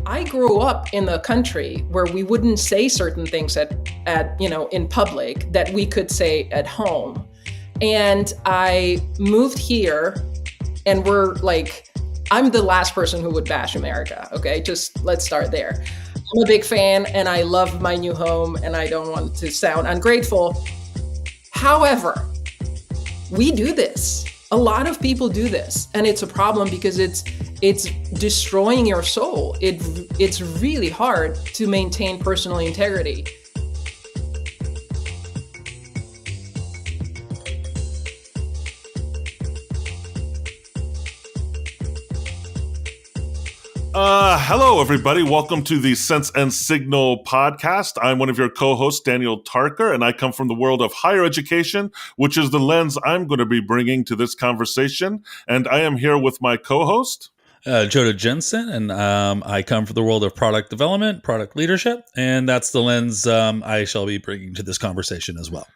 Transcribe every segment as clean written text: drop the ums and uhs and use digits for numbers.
I grew up in a country where we wouldn't say certain things in public that we could say at home. And I moved here and I'm the last person who would bash America. Okay. Just let's start there. I'm a big fan and I love my new home and I don't want to sound ungrateful. However, we do this. A lot of people do this, and it's a problem because it's destroying your soul. It's really hard to maintain personal integrity. Hello, everybody. Welcome to the Sense and Signal podcast. I'm one of your co-hosts, Daniel Tarker, and I come from the world of higher education, which is the lens I'm going to be bringing to this conversation. And I am here with my co-host, Joda Jensen, and I come from the world of product development, product leadership, and that's the lens I shall be bringing to this conversation as well.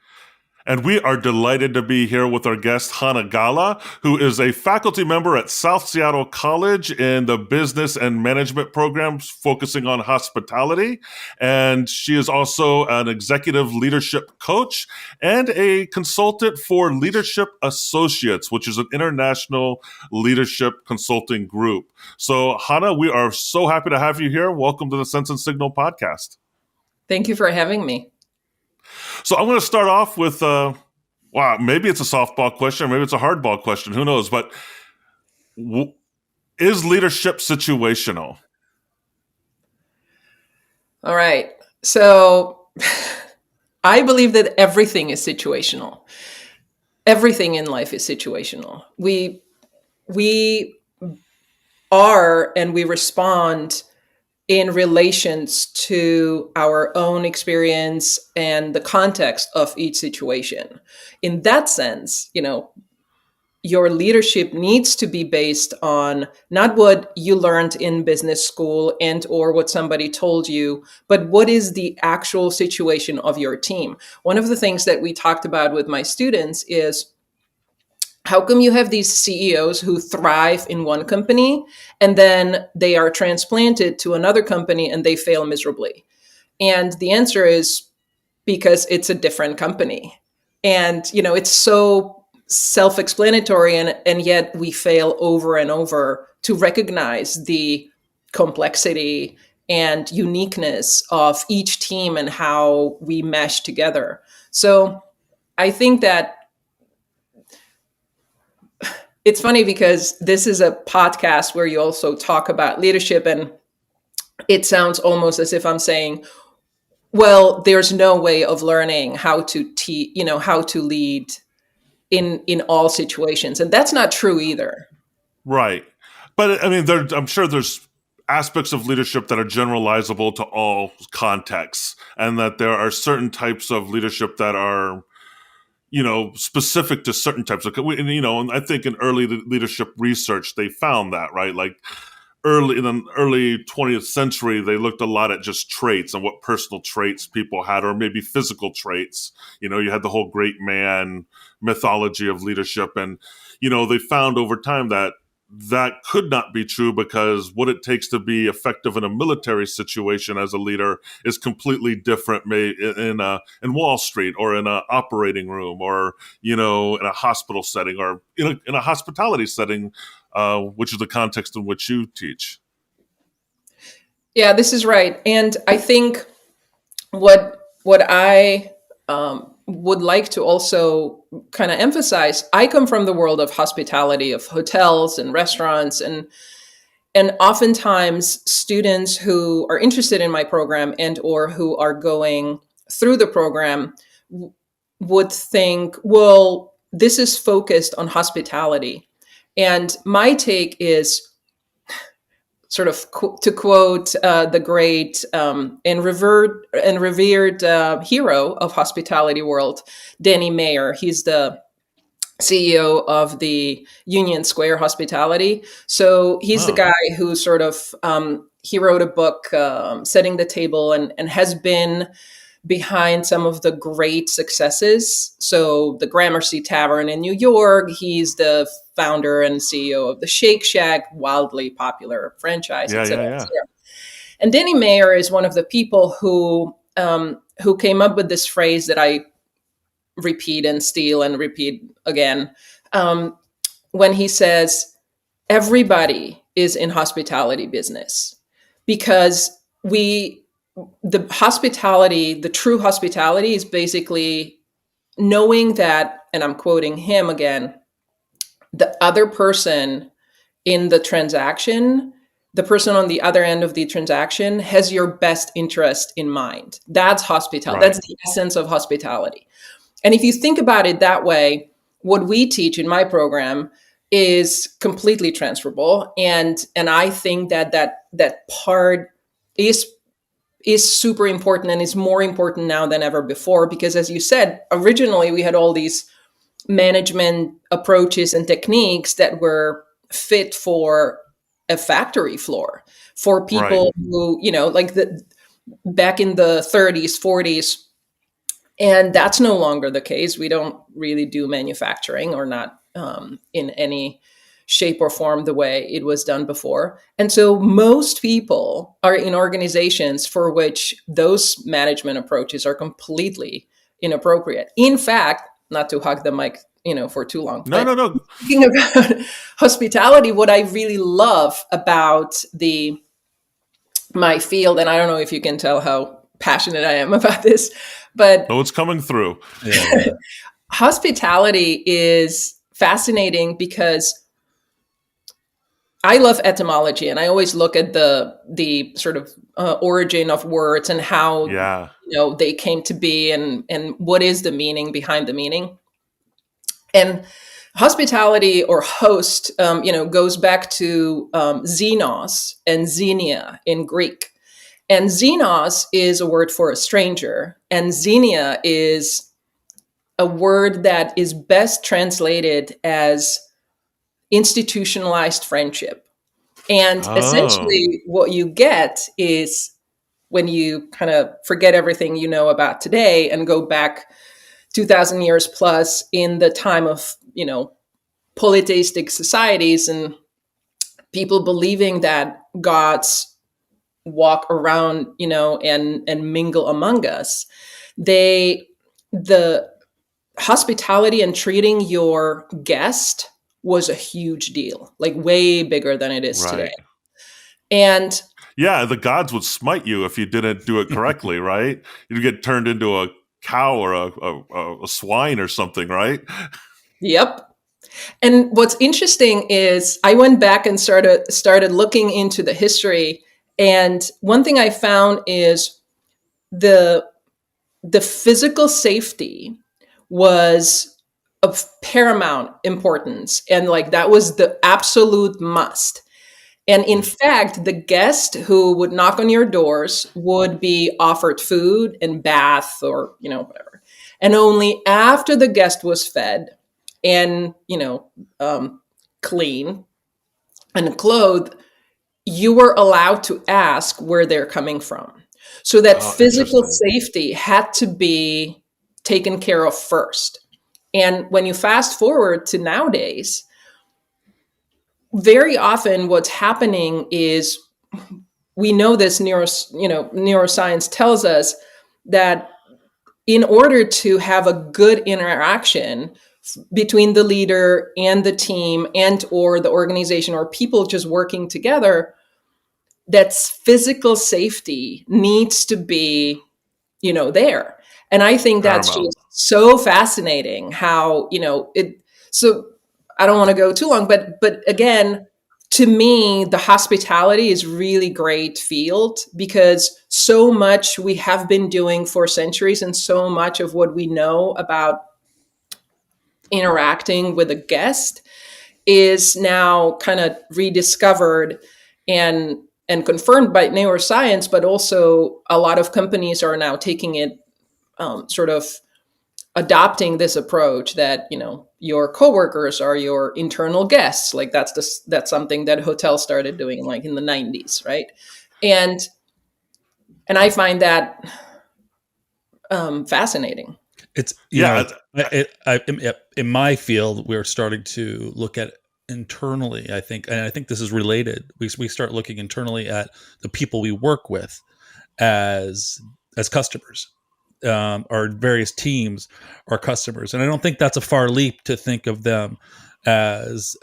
And we are delighted to be here with our guest, Hana Gala, who is a faculty member at South Seattle College in the business and management programs focusing on hospitality. And she is also an executive leadership coach and a consultant for Leadership Associates, which is an international leadership consulting group. So, Hana, we are so happy to have you here. Welcome to the Sense and Signal podcast. Thank you for having me. So I'm going to start off with, maybe it's a softball question, maybe it's a hardball question, who knows? But is leadership situational? All right. So I believe that everything is situational. Everything in life is situational. We are and we respond in relations to our own experience and the context of each situation. In that sense, your leadership needs to be based on not what you learned in business school and or what somebody told you, but what is the actual situation of your team. One of the things that we talked about with my students is, how come you have these CEOs who thrive in one company and then they are transplanted to another company and they fail miserably? And the answer is because it's a different company. And, it's so self-explanatory and yet we fail over and over to recognize the complexity and uniqueness of each team and how we mesh together. So I think that it's funny because this is a podcast where you also talk about leadership, and it sounds almost as if I'm saying, well, there's no way of learning how to how to lead in all situations. And that's not true either. Right. But I mean, I'm sure there's aspects of leadership that are generalizable to all contexts, and that there are certain types of leadership that are specific to certain types of, and I think in early leadership research, they found that, right? Like in the early 20th century, they looked a lot at just traits and what personal traits people had, or maybe physical traits. You had the whole great man mythology of leadership. And, they found over time that could not be true, because what it takes to be effective in a military situation as a leader is completely different in Wall Street, or in an operating room, or in a hospital setting, or in a hospitality setting, which is the context in which you teach. Yeah, this is right. And I think what I would like to also kind of emphasize, I come from the world of hospitality, of hotels and restaurants, and oftentimes students who are interested in my program and or who are going through the program would think, well, this is focused on hospitality. And my take is, sort of to quote the great and revered hero of hospitality world, Danny Mayer. He's the CEO of the Union Square Hospitality. So he's the guy who sort of, he wrote a book, Setting the Table, and has been behind some of the great successes. So the Gramercy Tavern in New York, he's the founder and CEO of the Shake Shack, wildly popular franchise, Yeah, et yeah, cetera, et yeah. cetera. And Danny Mayer is one of the people who came up with this phrase that I repeat and steal and repeat again, when he says, everybody is in hospitality business, because the true hospitality is basically knowing that, and I'm quoting him again, the other person in the transaction, the person on the other end of the transaction has your best interest in mind. That's hospitality. Right. That's the essence of hospitality. And if you think about it that way, what we teach in my program is completely transferable. And I think that part is super important, and is more important now than ever before, because as you said, originally we had all these management approaches and techniques that were fit for a factory floor, for Right. people who, like back in the 30s, 40s. And that's no longer the case. We don't really do manufacturing, or not in any shape or form the way it was done before. And so most people are in organizations for which those management approaches are completely inappropriate. In fact, not to hug the mic, for too long, No, but no, no. thinking about hospitality, what I really love about my field, and I don't know if you can tell how passionate I am about this, but No, it's coming through. Yeah. hospitality is fascinating because I love etymology, and I always look at the sort of origin of words, and how Yeah. they came to be, and what is the meaning behind the meaning. And hospitality, or host, goes back to xenos and xenia in Greek. And xenos is a word for a stranger, and xenia is a word that is best translated as institutionalized friendship. And Oh, essentially, what you get is, when you kind of forget everything you know about today and go back 2,000 years plus, in the time of, polytheistic societies, and people believing that gods walk around, and mingle among us, they the hospitality and treating your guest was a huge deal, like way bigger than it is today. right. And Yeah, the gods would smite you if you didn't do it correctly, right? You'd get turned into a cow or a swine or something, right? yep. And what's interesting is, I went back and started looking into the history, and one thing I found is, the the physical safety was of paramount importance, and like that was the absolute must. And in fact, the guest who would knock on your doors would be offered food and bath, or whatever. And only after the guest was fed and clean and clothed, you were allowed to ask where they're coming from. So that Oh, physical interesting. safety had to be taken care of first. And when you fast forward to nowadays, very often what's happening is, we know this, neuroscience tells us that in order to have a good interaction between the leader and the team, and or the organization, or people just working together, that physical safety needs to be, there. And I think that's Paramount. just so fascinating how, it, so I don't want to go too long, but again, to me, the hospitality is really great field, because so much we have been doing for centuries, and so much of what we know about interacting with a guest is now kind of rediscovered and confirmed by neuroscience. But also, a lot of companies are now taking it, sort of adopting this approach that, your coworkers are your internal guests. Like that's something that hotels started doing, like in the 90s, right? and and I find that fascinating. It's Yeah, in my field, we're starting to look at internally, I think, and I think this is related. We start looking internally at the people we work with as customers. Our various teams are customers, and I don't think that's a far leap to think of them as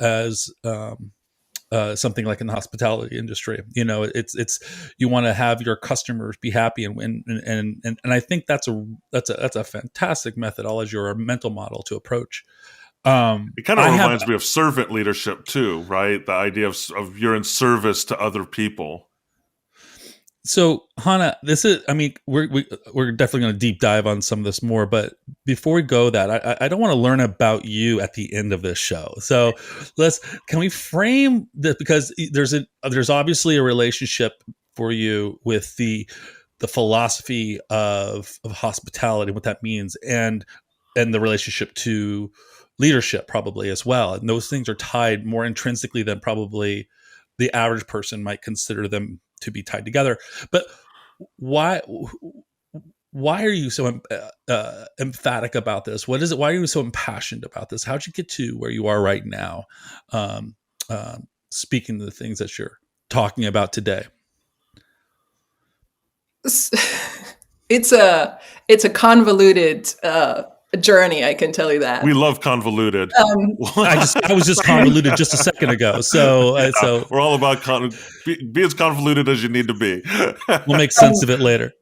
something like in the hospitality industry. It's you want to have your customers be happy, and I think that's a fantastic methodology or a mental model to approach. It kind of I have reminds me of servant leadership too, right? The idea of you're in service to other people. So, Hana, this is, I mean, we're definitely going to deep dive on some of this more, but before we go that, I don't want to learn about you at the end of this show. So can we frame this, because there's obviously a relationship for you with the philosophy of hospitality, what that means, and the relationship to leadership probably as well. And those things are tied more intrinsically than probably the average person might consider them to be tied together. But why are you so emphatic about this? What is it? Why are you so impassioned about this? How'd you get to where you are right now, um, speaking to the things that you're talking about today? It's a convoluted journey, I can tell you that. We love convoluted. I was just convoluted just a second ago. So we're all about be as convoluted as you need to be. We'll make sense of it later.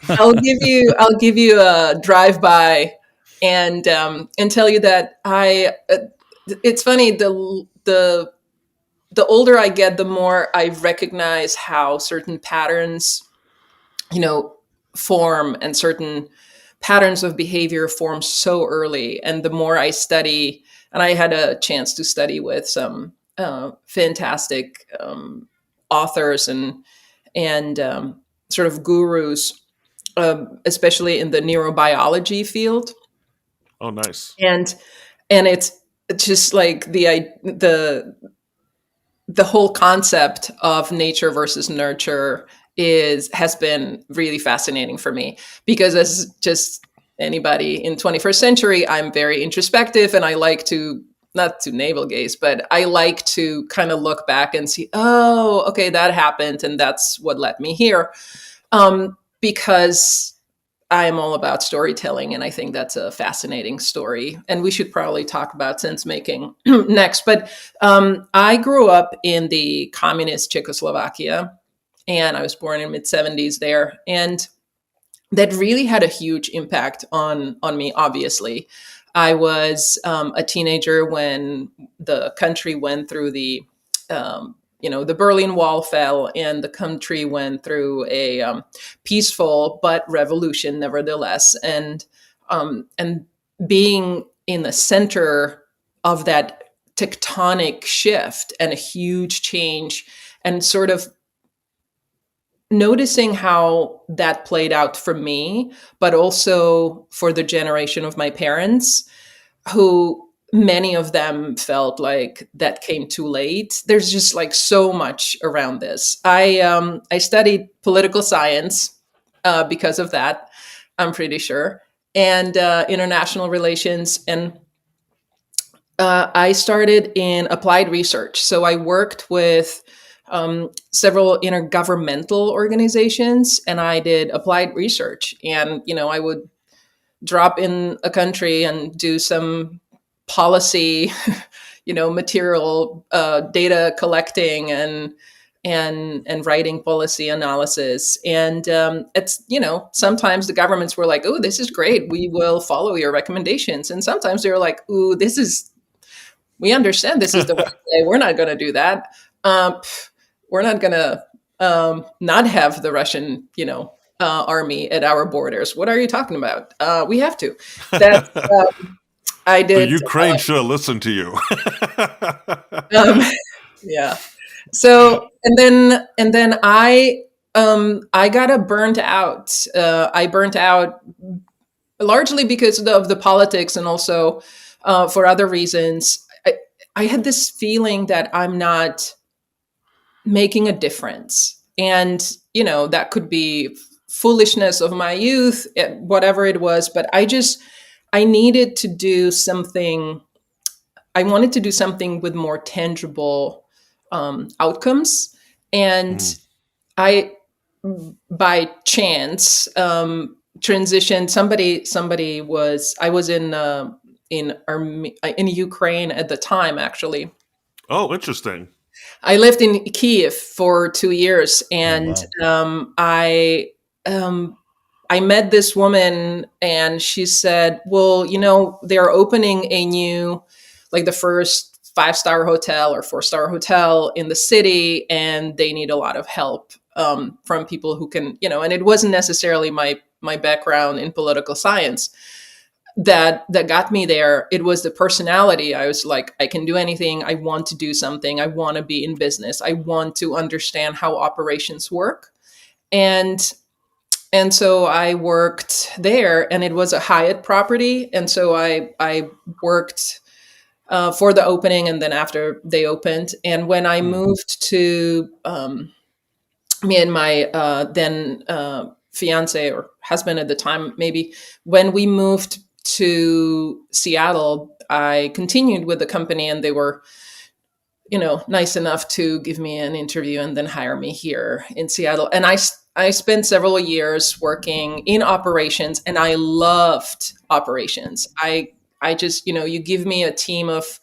I'll give you a drive by and tell you that it's funny, the older I get, the more I recognize how certain patterns, form, and certain patterns of behavior form so early. And the more I study, and I had a chance to study with some fantastic authors and sort of gurus, especially in the neurobiology field. Oh, nice. And it's just like the whole concept of nature versus nurture has been really fascinating for me, because as just anybody in 21st century, I'm very introspective, and I like to, not to navel gaze, but I like to kind of look back and see, oh, okay, that happened, and that's what led me here. Because I am all about storytelling, and I think that's a fascinating story. And we should probably talk about sense making next. But I grew up in the communist Czechoslovakia, and I was born in mid-70s there. And that really had a huge impact on me, obviously. I was a teenager when the country went through the Berlin Wall fell, and the country went through a peaceful but revolution, nevertheless. And being in the center of that tectonic shift and a huge change, and sort of noticing how that played out for me, but also for the generation of my parents, who many of them felt like that came too late. There's just like so much around this. I studied political science because of that, I'm pretty sure, and international relations. And I started in applied research. So I worked with several intergovernmental organizations, and I did applied research. And, I would drop in a country and do some policy, material, data collecting and writing policy analysis. And it's, sometimes the governments were like, oh, this is great, we will follow your recommendations. And sometimes they were like, ooh, we understand this is the right way, we're not going to do that. We're not going to not have the Russian, army at our borders. What are you talking about? We have to. That I did. The Ukraine should have listened to you. Yeah. So and then I got burnt out. I burnt out largely because of the politics, and also for other reasons. I had this feeling that I'm not making a difference, and that could be foolishness of my youth, whatever it was. But I needed to do something I wanted to do something with more tangible outcomes. And Mm. I, by chance, transitioned. Somebody was, I was in Ukraine at the time, actually. Oh, interesting. I lived in Kiev for 2 years, Oh and wow. um, I met this woman, and she said, "Well, they're opening a new, like the first 5-star hotel or 4-star hotel in the city, and they need a lot of help from people who can, And it wasn't necessarily my background in political science that got me there. It was the personality. I was like, I can do anything. I want to do something. I want to be in business. I want to understand how operations work. And so I worked there, and it was a Hyatt property. And so I worked for the opening, and then after they opened. And when I Hmm. moved to me and my then fiance or husband at the time, maybe, when we moved to Seattle, I continued with the company, and they were, nice enough to give me an interview and then hire me here in Seattle. And I spent several years working in operations, and I loved operations. I just, you give me a team of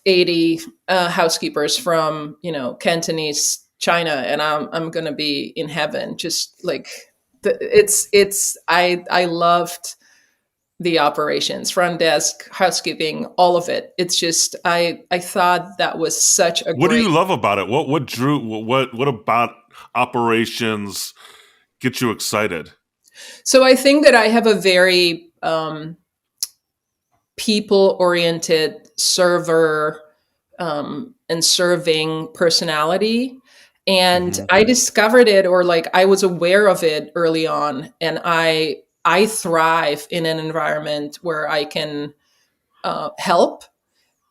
80 housekeepers from, Cantonese China, and I'm going to be in heaven. Just like I loved the operations, front desk, housekeeping, all of it. It's just I thought that was such a What do great. you love about it? What about operations get you excited? So I think that I have a very people oriented server and serving personality. And Hmm. I discovered it, or like I was aware of it early on, and I thrive in an environment where I can help,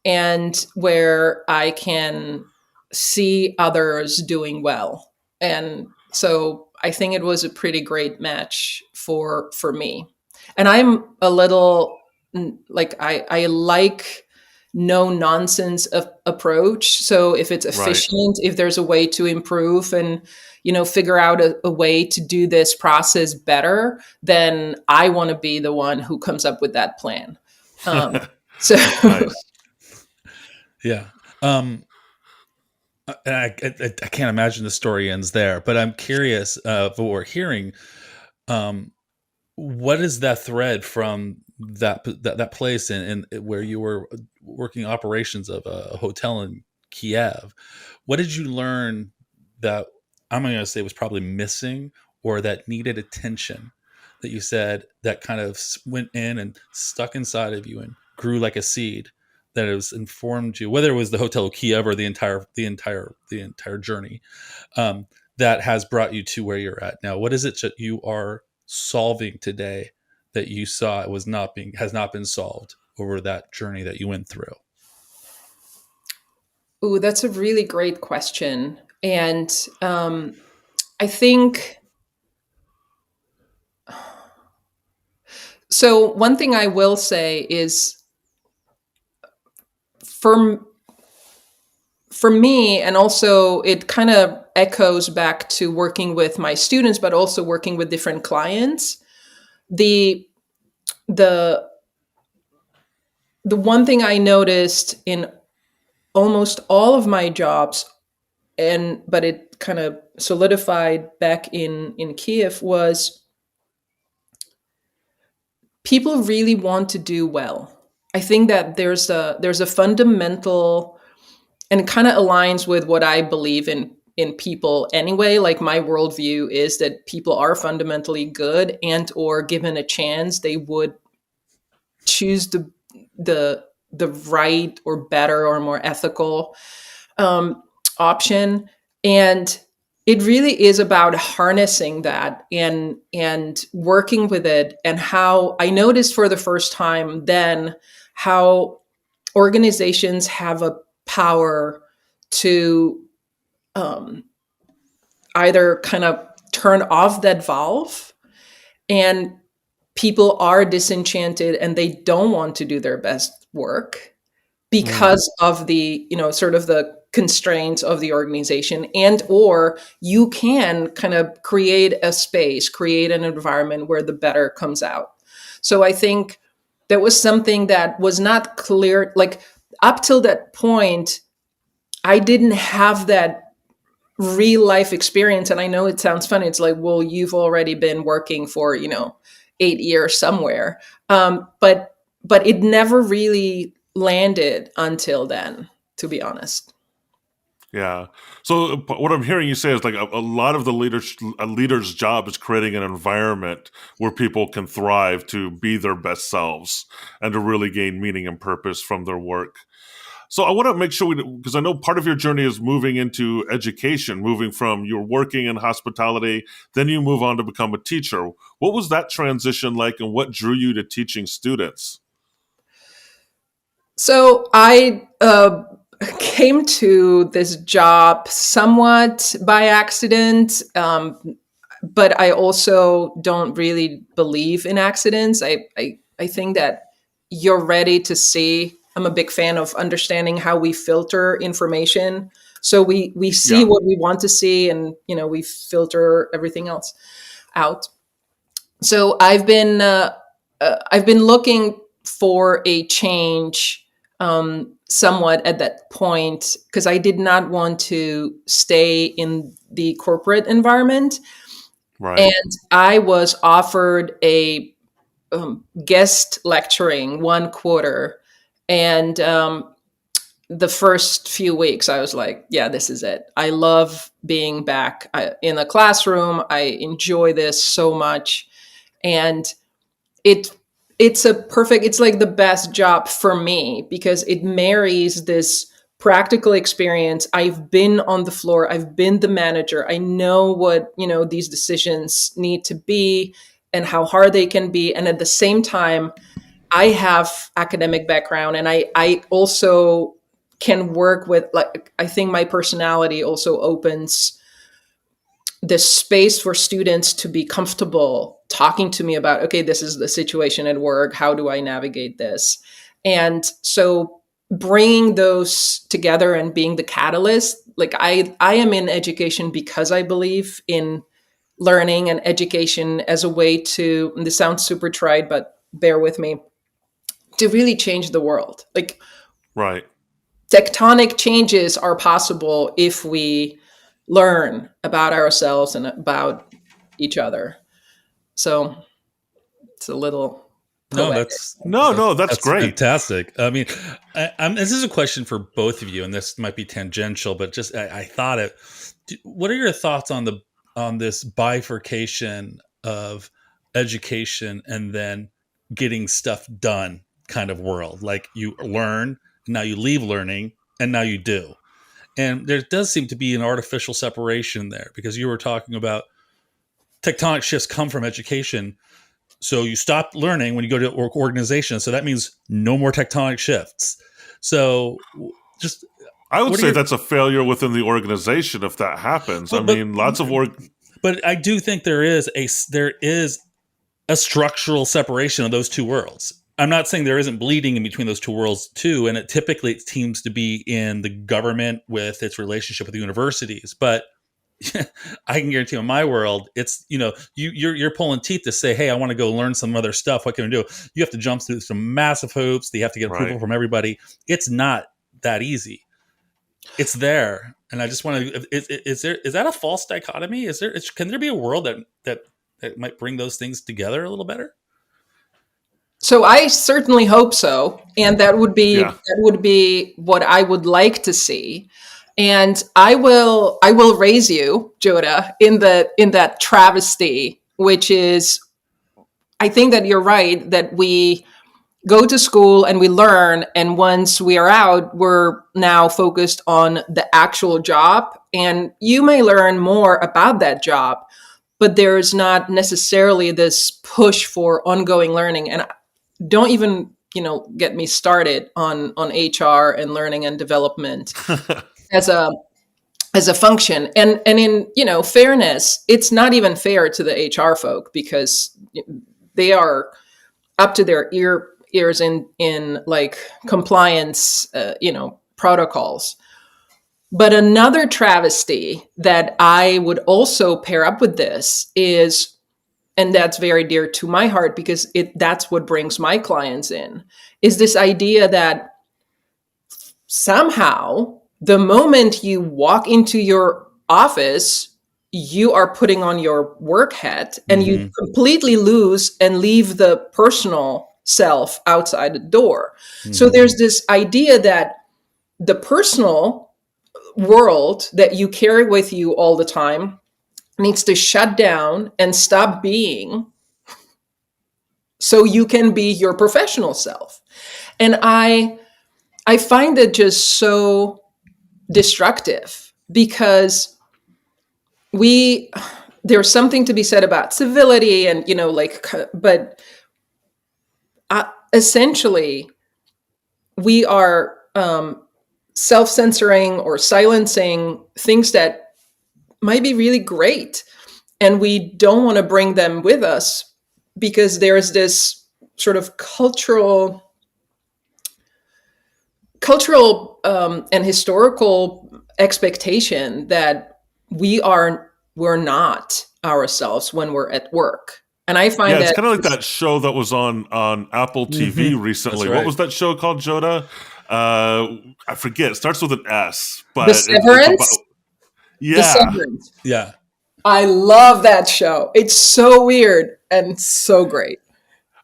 and where I can see others doing well. And so I think it was a pretty great match for me. And I'm a little like I like no nonsense approach. So if it's Right. efficient, if there's a way to improve and figure out a way to do this process better, then I want to be the one who comes up with that plan. So Nice. Yeah. Um, and I can't imagine the story ends there, but I'm curious of what we're hearing. Um, what is that thread from that place in where you were working operations of a hotel in Kiev? What did you learn that I'm going to say was probably missing or that needed attention that you said that kind of went in and stuck inside of you and grew like a seed that has informed you, whether it was the hotel Kiev or the entire journey, that has brought you to where you're at now? What is it that you are solving today that you saw it has not been solved over that journey that you went through? Ooh, that's a really great question. And I think so. One thing I will say is for for me, and also it kind of echoes back to working with my students, but also working with different clients. The the the one thing I noticed in almost all of my jobs, and but it kind of solidified back in Kiev, was people really want to do well. I think that there's a fundamental, and it kind of aligns with what I believe in people anyway. Like my worldview is that people are fundamentally good, and or given a chance, they would choose the the right or better or more ethical um, option. And it really is about harnessing that and working with it. And how I noticed for the first time then how organizations have a power to um, either kind of turn off that valve, and people are disenchanted and they don't want to do their best work, Mm. because of the, sort of the constraints of the organization, and or you can kind of create a space, create an environment where the better comes out. So I think that was something that was not clear, like up till that point I didn't have that real life experience. And I know it sounds funny, it's like, well, you've already been working for 8 years somewhere. But it never really landed until then, to be honest. Yeah. So what I'm hearing you say is like a lot of the leader's job is creating an environment where people can thrive to be their best selves and to really gain meaning and purpose from their work. So I want to make sure because I know part of your journey is moving into education, moving from you're working in hospitality, then you move on to become a teacher. What was that transition like, and what drew you to teaching students? So I came to this job somewhat by accident, but I also don't really believe in accidents. I think that you're ready to see. I'm a big fan of understanding how we filter information. So we see Yeah. what we want to see, and we filter everything else out. So I've been looking for a change, somewhat at that point, because I did not want to stay in the corporate environment. Right. And I was offered a guest lecturing 1 quarter. And the first few weeks, I was like, yeah, this is it. I love being back in a classroom. I enjoy this so much. And it it's like the best job for me because it marries this practical experience. I've been on the floor, I've been the manager, I know what these decisions need to be and how hard they can be, and at the same time I have academic background, and I also can work with, like, I think my personality also opens the space for students to be comfortable talking to me about, okay, this is the situation at work, how do I navigate this? And so bringing those together and being the catalyst, like I am in education because I believe in learning and education as a way to, and this sounds super trite, but bear with me, to really change the world. Like, Right. tectonic changes are possible if we learn about ourselves and about each other. So it's a little No, poetic. No, that's that's great. fantastic. I mean, this is a question for both of you, and this might be tangential, but just I thought it. What are your thoughts on the on this bifurcation of education and then getting stuff done kind of world? Like you learn, now you leave learning, and now you do. And there does seem to be an artificial separation there because you were talking about tectonic shifts come from education, so you stop learning when you go to organization. So that means no more tectonic shifts. So just I would what are say your that's a failure within the organization if that happens. I but but mean, lots of work. but I do think there is a structural separation of those two worlds. I'm not saying there isn't bleeding in between those two worlds too, and it seems to be in the government with its relationship with the universities. But I can guarantee in my world, it's you're pulling teeth to say, hey, I want to go learn some other stuff. What can I do? You have to jump through some massive hoops. You have to get approval Right. from everybody. It's not that easy. It's there, and I just want to. Is that a false dichotomy? Can there be a world that might bring those things together a little better? So I certainly hope so, and Yeah. that would be what I would like to see. And I will raise you, Joda, in that travesty, which is, I think that you're right that we go to school and we learn, and once we are out, we're now focused on the actual job, and you may learn more about that job, but there's not necessarily this push for ongoing learning. And don't even get me started on HR and learning and development as a function. And in fairness, it's not even fair to the HR folk because they are up to their years in like compliance, protocols. But another travesty that I would also pair up with this is, and that's very dear to my heart because that's what brings my clients in, is this idea that somehow the moment you walk into your office, you are putting on your work hat and you completely lose and leave the personal self outside the door. So there's this idea that the personal world that you carry with you all the time needs to shut down and stop being so you can be your professional self. And I find it just so destructive because there's something to be said about civility and but essentially we are self-censoring or silencing things that might be really great, and we don't want to bring them with us because there's this sort of cultural and historical expectation that we're not ourselves when we're at work. And I find it's that kind of like that show that was on Apple TV recently. Right. What was that show called, Joda? I forget. It starts with an S, but The Severance. Yeah. The Severance. Yeah. I love that show. It's so weird and so great.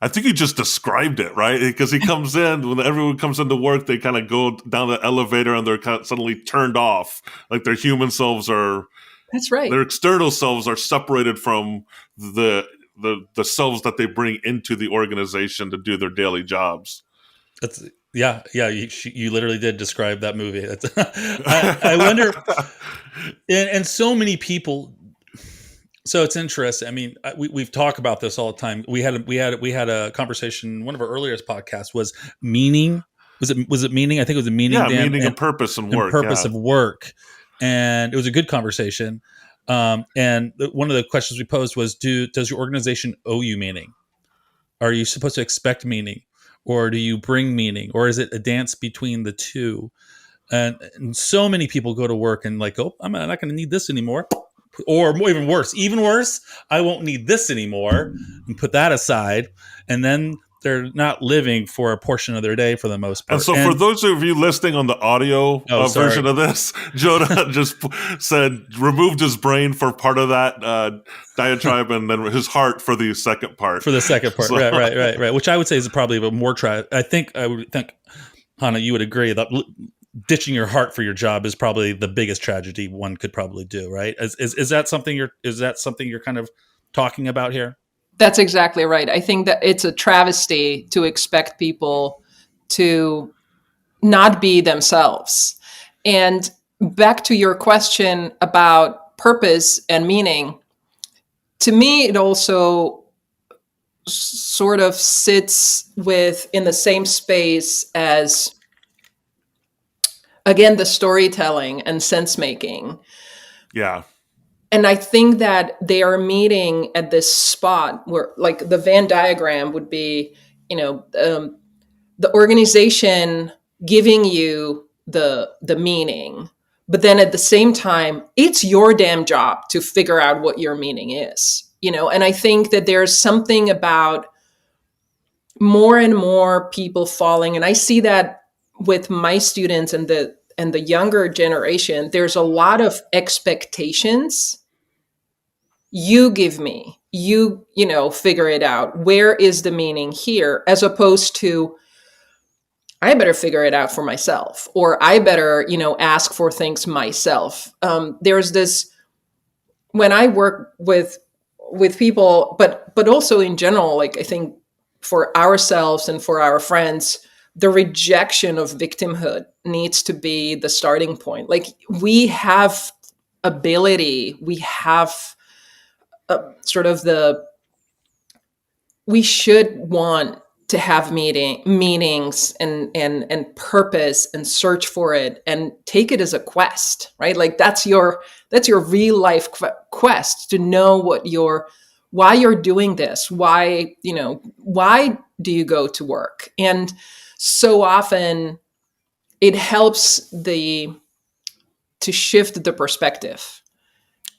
I think you just described it, right? Because he comes in, when everyone comes into work, they kind of go down the elevator and they're kind of suddenly turned off. Like their human selves are, That's right. their external selves are separated from the selves that they bring into the organization to do their daily jobs. That's yeah. You literally did describe that movie. I wonder, and so many people. So it's interesting. I mean, we've talked about this all the time. We had a conversation. One of our earliest podcasts was meaning. Was it meaning? I think it was a meaning. Yeah, Dan, meaning and purpose and work. Purpose of work, and it was a good conversation. And one of the questions we posed was, does your organization owe you meaning? Are you supposed to expect meaning, or do you bring meaning, or is it a dance between the two? And so many people go to work and like, oh, I'm not going to need this anymore. Or even worse, I won't need this anymore, and put that aside. And then they're not living for a portion of their day for the most part. And so for those of you listening on the audio version of this, Joda just said, removed his brain for part of that diatribe and then his heart for the second part. For the second part, so. Right. Which I would say is probably a more I would think, Hana, you would agree that ditching your heart for your job is probably the biggest tragedy one could probably do, right? Is that something you're kind of talking about here? That's exactly right. I think that it's a travesty to expect people to not be themselves. And back to your question about purpose and meaning, to me, it also sort of sits in the same space as, again, the storytelling and sense making. Yeah. And I think that they are meeting at this spot where, like, the Venn diagram would be, the organization giving you the meaning, but then at the same time, it's your damn job to figure out what your meaning is, And I think that there's something about more and more people falling, and I see that with my students and the younger generation. There's a lot of expectations. You give me, figure it out. Where is the meaning here? As opposed to, I better figure it out for myself, or I better, ask for things myself. There's this, when I work with people, but also in general, like I think for ourselves and for our friends, the rejection of victimhood needs to be the starting point. Like, we have ability, we have we should want to have meanings and purpose and search for it and take it as a quest, right? Like that's your real life quest, to know why you're doing this, why do you go to work? And so often it helps to shift the perspective.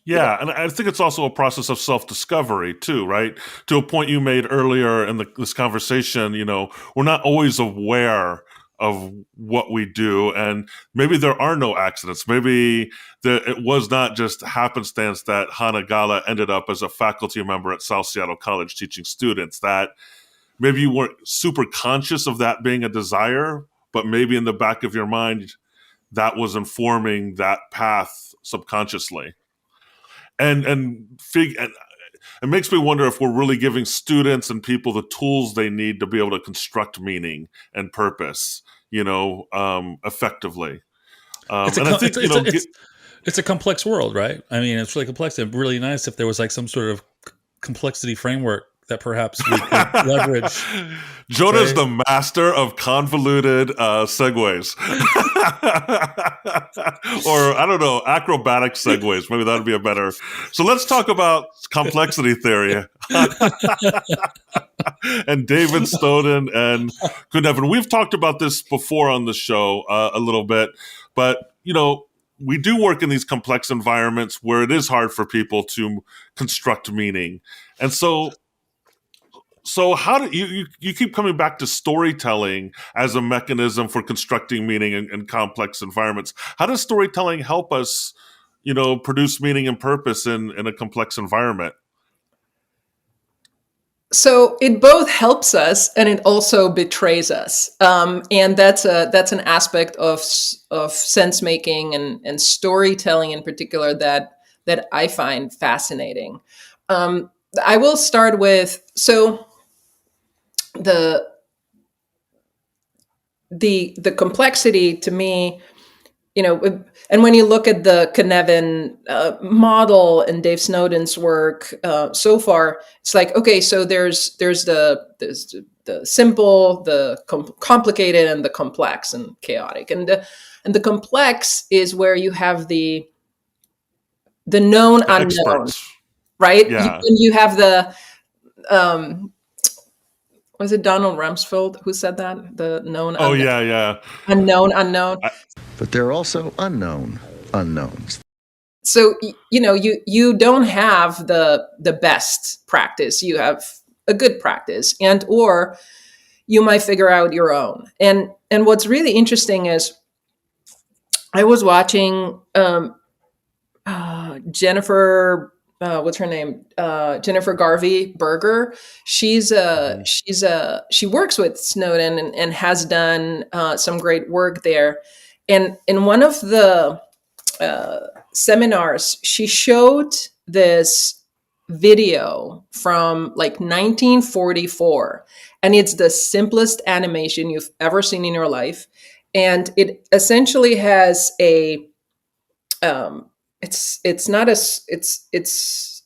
Yeah, and I think it's also a process of self-discovery too, right? To a point you made earlier in this conversation, we're not always aware of what we do, and maybe there are no accidents. Maybe it was not just happenstance that Hana Gala ended up as a faculty member at South Seattle College teaching students. That maybe you weren't super conscious of that being a desire, but maybe in the back of your mind, that was informing that path subconsciously. And it makes me wonder if we're really giving students and people the tools they need to be able to construct meaning and purpose, effectively. And I think it's a complex world, right? I mean, it's really complex. It'd be really nice if there was like some sort of complexity framework that perhaps we could leverage. Jonah's the master of convoluted segues. Or, I don't know, acrobatic segues. Maybe that would be a better. So let's talk about complexity theory. And David Snowden and Kundevan. We've talked about this before on the show a little bit, but, we do work in these complex environments where it is hard for people to construct meaning. And so how do you keep coming back to storytelling as a mechanism for constructing meaning in complex environments? How does storytelling help us, produce meaning and purpose in a complex environment? So it both helps us and it also betrays us, and that's an aspect of sense making and storytelling in particular that I find fascinating. I will start with the complexity to me, and when you look at the Cynefin model and Dave Snowden's work so far, it's like, okay, so there's the simple, the complicated, and the complex and chaotic, and the complex is where you have the known unknown, experts, right? Yeah. You have the was it Donald Rumsfeld who said that? The known Oh, unknown. yeah. Unknown. But there are also unknown unknowns. So, you don't have the best practice. You have a good practice, and or you might figure out your own. And what's really interesting is I was watching Jennifer, what's her name? Jennifer Garvey Berger. She works with Snowden and has done some great work there. And in one of the seminars, she showed this video from like 1944, and it's the simplest animation you've ever seen in your life. And it essentially has it's not it's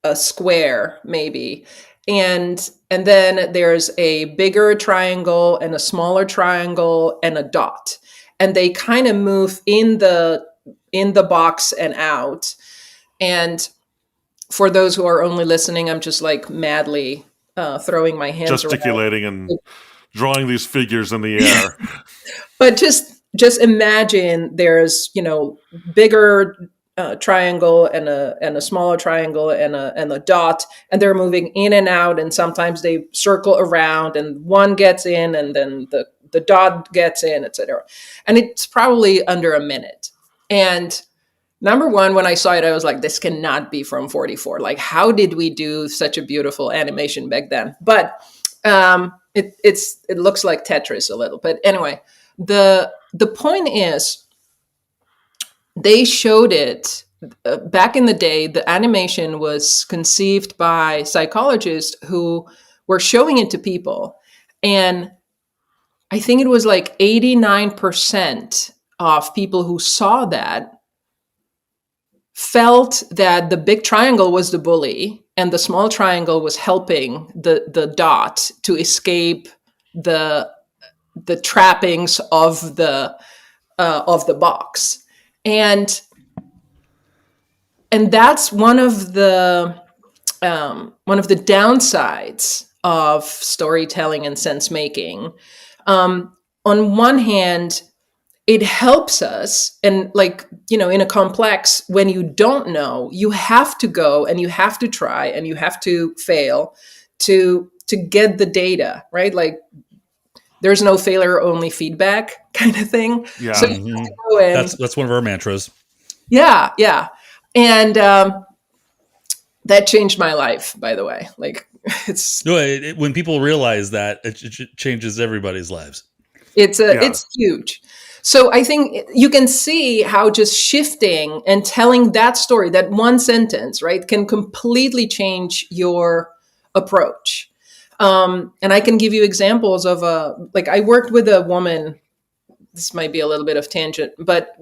a square maybe, and then there's a bigger triangle and a smaller triangle and a dot, and they kind of move in the box and out. And for those who are only listening, I'm just like madly throwing my hands gesticulating around and drawing these figures in the air. But just imagine there's bigger triangle and a smaller triangle and a dot, and they're moving in and out, and sometimes they circle around, and one gets in, and then the dot gets in, etc. And it's probably under a minute. And number one, when I saw it, I was like, this cannot be from 44. Like, how did we do such a beautiful animation back then? But it looks like Tetris a little. But anyway, the point is, they showed it back in the day. The animation was conceived by psychologists who were showing it to people. And I think it was like 89% of people who saw that felt that the big triangle was the bully and the small triangle was helping the dot to escape the trappings of the box. And that's one of the downsides of storytelling and sense making. On one hand, it helps us, and like, in a complex, when you don't know, you have to go and you have to try and you have to fail to get the data, right? Like, there's no failure, only feedback kind of thing. Yeah. So you have to go in. That's one of our mantras. Yeah. And that changed my life, by the way. Like, it's No, when people realize that, it changes everybody's lives. it's huge. So I think you can see how just shifting and telling that story, that one sentence, right, can completely change your approach. And I can give you examples of like, I worked with a woman. This might be a little bit of tangent, but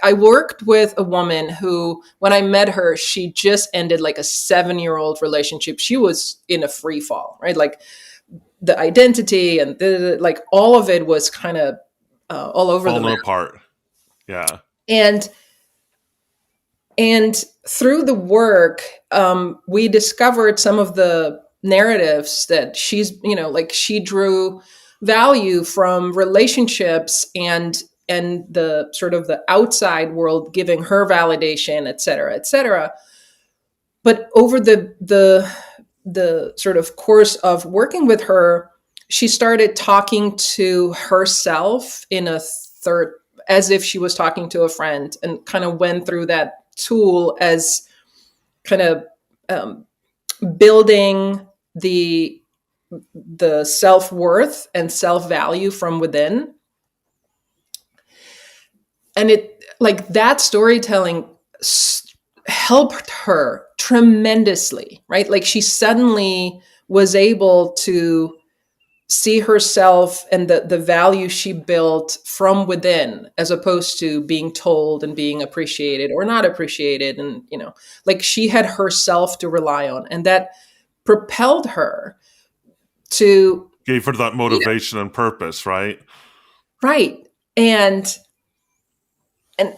I worked with a woman who, when I met her, she just ended like a 7-year-old relationship. She was in a free fall, right? Like, the identity and like all of it was kind of all over the Falling map. apart. Yeah. And through the work, we discovered some of the narratives that she's, like, she drew value from relationships and the sort of the outside world giving her validation, et cetera, et cetera. But over the sort of course of working with her, she started talking to herself in a third, as if she was talking to a friend, and kind of went through that tool as kind of building the self-worth and self-value from within. And it, like, that storytelling helped her tremendously, right? Like, she suddenly was able to see herself and the value she built from within, as opposed to being told and being appreciated or not appreciated. And, like, she had herself to rely on, and that propelled her to, Gave her that motivation and purpose, right? right. And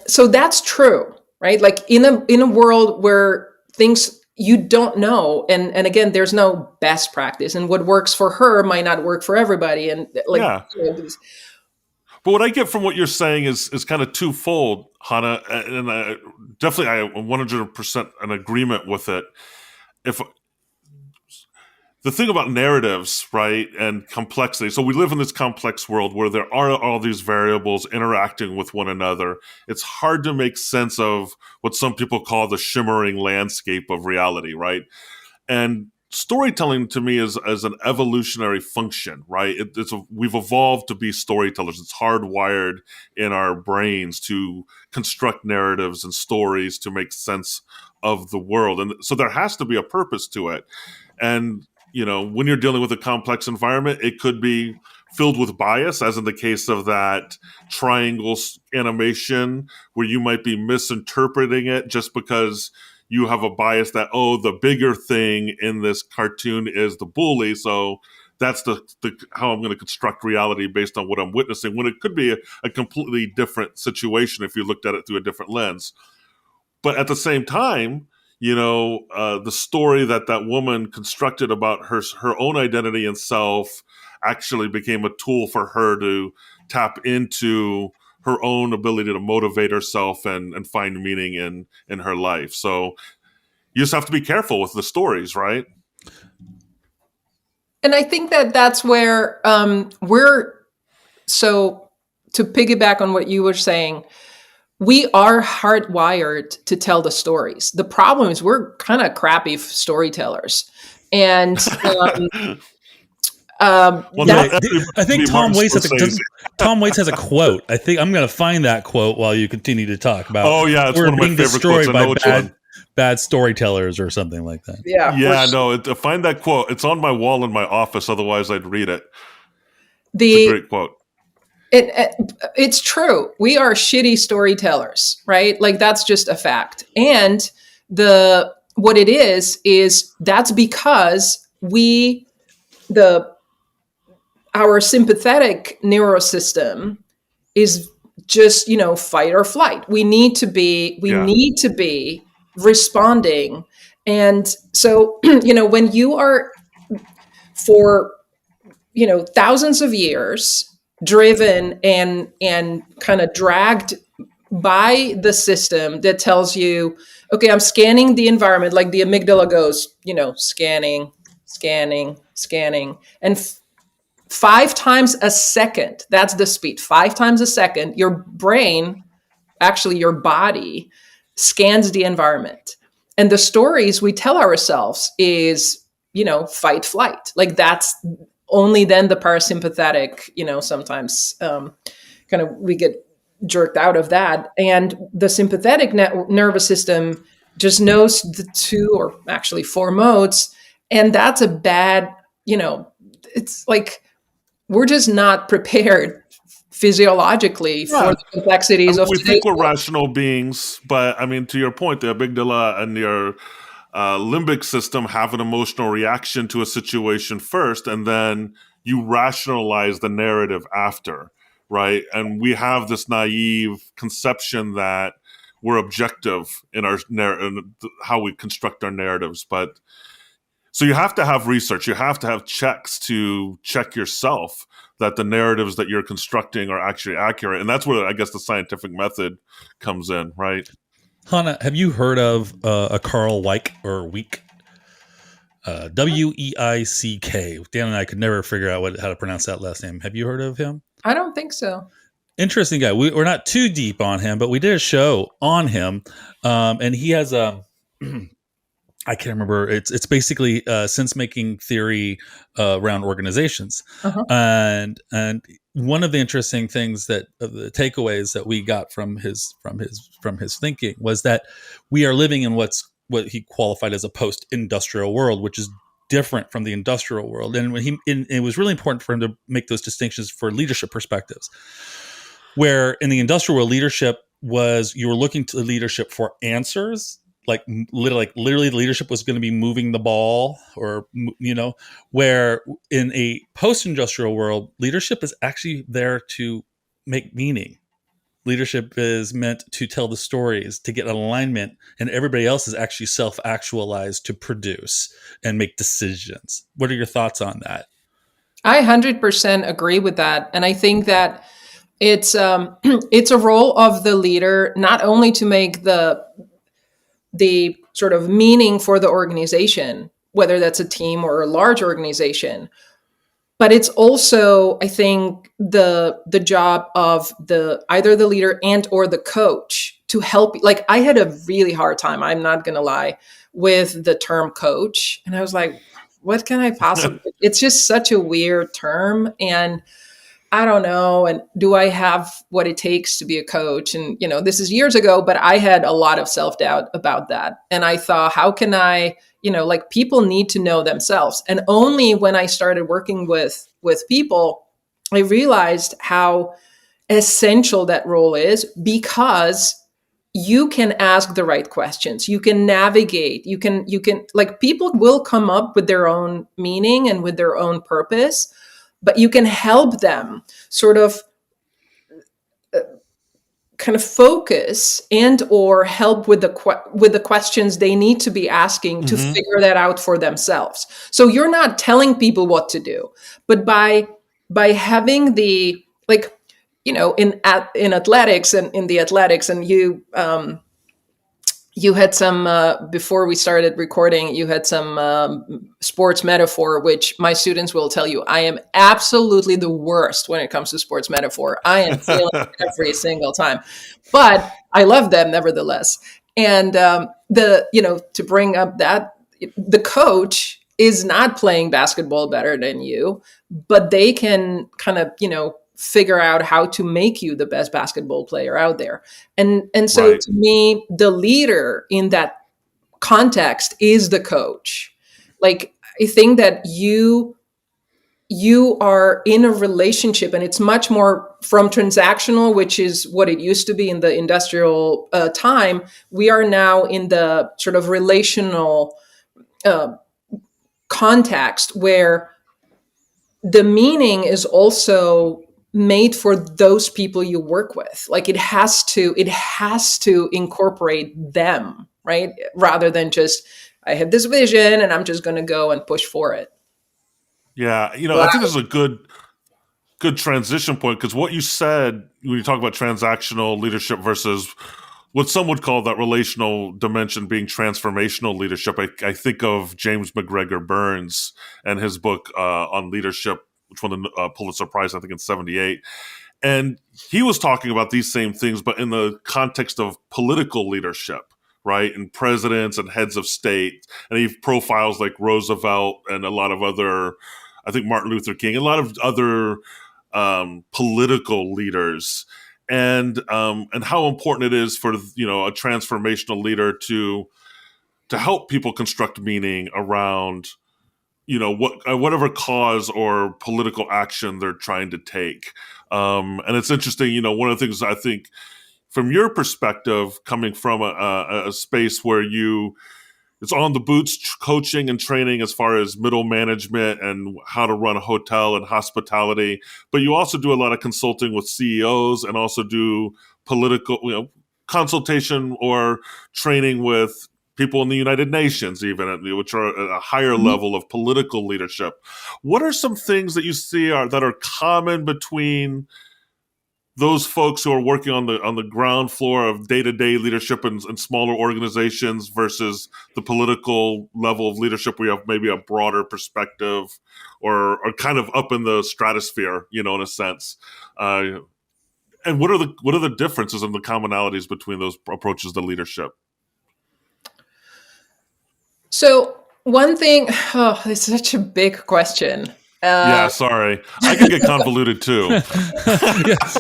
so that's true, right? Like, in a world where things you don't know, and again, there's no best practice, and what works for her might not work for everybody, and like, Yeah. But what I get from what you're saying is kind of twofold, Hana, and I am 100% in agreement with it. If the thing about narratives, right, and complexity. So we live in this complex world where there are all these variables interacting with one another. It's hard to make sense of what some people call the shimmering landscape of reality, right? And storytelling to me is as an evolutionary function, right? We've evolved to be storytellers. It's hardwired in our brains to construct narratives and stories to make sense of the world. And so there has to be a purpose to it. And when you're dealing with a complex environment, it could be filled with bias, as in the case of that triangle animation, where you might be misinterpreting it just because you have a bias that, the bigger thing in this cartoon is the bully, so that's the how I'm going to construct reality based on what I'm witnessing, when it could be a completely different situation if you looked at it through a different lens. But at the same time, the story that woman constructed about her own identity and self actually became a tool for her to tap into her own ability to motivate herself and find meaning in her life. So you just have to be careful with the stories, right? And I think that's where so to piggyback on what you were saying, we are hardwired to tell the stories. The problem is we're kind of crappy storytellers. And I think Tom Waits has a quote. I think I'm going to find that quote while you continue to talk about. Oh yeah, it's one of my favorite quotes. I know which one. Bad storytellers or something like that. Yeah. No. Find that quote. It's on my wall in my office. Otherwise, I'd read it. It's a great quote. It's true. We are shitty storytellers, right? Like, that's just a fact. And what it is that's because our sympathetic neurosystem is just, fight or flight. We need to be responding. And so, when you are for, thousands of years, driven and kind of dragged by the system that tells you, okay, I'm scanning the environment, like the amygdala goes, scanning, scanning, scanning. And 5 times a second, that's the speed, 5 times a second, your brain, actually your body, scans the environment. And the stories we tell ourselves is, fight, flight. Like that's only then the parasympathetic, sometimes kind of we get jerked out of that. And the sympathetic nervous system just knows the 2 or actually 4 modes. And that's a bad, it's like we're just not prepared physiologically for Yeah. the complexities of We today's think we're world. rational beings, but I mean, to your point, the amygdala and your limbic system have an emotional reaction to a situation first, and then you rationalize the narrative after, right? And we have this naive conception that we're objective in in how we construct our narratives, but so you have to have research, you have to have checks to check yourself that the narratives that you're constructing are actually accurate, and that's where I guess the scientific method comes in, right? Hana, have you heard of a Carl Weick or Week? Weick. Dan and I could never figure out how to pronounce that last name. Have you heard of him? I don't think so. Interesting guy. We're not too deep on him, but we did a show on him, and he has a. I can't remember. It's basically sense making theory around organizations, Uh-huh. and one of the interesting things that the takeaways that we got from his thinking was that we are living in what he qualified as a post industrial world, which is different from the industrial world. And it was really important for him to make those distinctions for leadership perspectives, where in the industrial world, leadership was you were looking to leadership for answers. Like literally leadership was going to be moving the ball, or where in a post-industrial world, leadership is actually there to make meaning. Leadership is meant to tell the stories, to get alignment, and everybody else is actually self-actualized to produce and make decisions. What are your thoughts on that? I 100% agree with that. And I think that it's it's a role of the leader not only to make the sort of meaning for the organization, whether that's a team or a large organization, but it's also, I think, the job of the either the leader and or the coach to help. Like I had a really hard time, I'm not gonna lie, with the term coach. And I was like, what can I possibly, it's just such a weird term. And I don't know. And do I have what it takes to be a coach? And, this is years ago, but I had a lot of self doubt about that. And I thought, how can I, like people need to know themselves. And only when I started working with people, I realized how essential that role is, because you can ask the right questions. You can navigate. You can, like people will come up with their own meaning and with their own purpose, but you can help them sort of kind of focus and or help with the questions they need to be asking to figure that out for themselves. So you're not telling people what to do, but by having the, like, in athletics and in the athletics, and you had some before we started recording, you had some sports metaphor, which my students will tell you I am absolutely the worst when it comes to sports metaphor. I am failing every single time, but I love them nevertheless. And to bring up that, the coach is not playing basketball better than you, but they can kind of figure out how to make you the best basketball player out there. And so Right. to me, the leader in that context is the coach. Like I think that you are in a relationship, and it's much more from transactional, which is what it used to be in the industrial time. We are now in the sort of relational context where the meaning is also made for those people you work with. Like it has to incorporate them, right? Rather than just, I have this vision and I'm just going to go and push for it. Yeah, I think this is a good transition point, because what you said when you talk about transactional leadership versus what some would call that relational dimension being transformational leadership, I think of James McGregor Burns and his book on leadership, which won the Pulitzer Prize, I think, in '78. And he was talking about these same things, but in the context of political leadership, right? And presidents and heads of state. And he profiles like Roosevelt and a lot of other, I think Martin Luther King, a lot of other political leaders, and how important it is for a transformational leader to help people construct meaning around whatever cause or political action they're trying to take. And it's interesting, one of the things I think from your perspective, coming from a space where it's on the boots coaching and training as far as middle management and how to run a hotel and hospitality. But you also do a lot of consulting with CEOs and also do political, consultation or training with people in the United Nations, even, which are at a higher level of political leadership. What are some things that you see that are common between those folks who are working on the ground floor of day-to-day leadership in smaller organizations versus the political level of leadership where you have maybe a broader perspective or kind of up in the stratosphere, in a sense? And what are the differences and the commonalities between those approaches to leadership? So one thing, it's such a big question. Yeah, sorry. I can get convoluted too. Yes.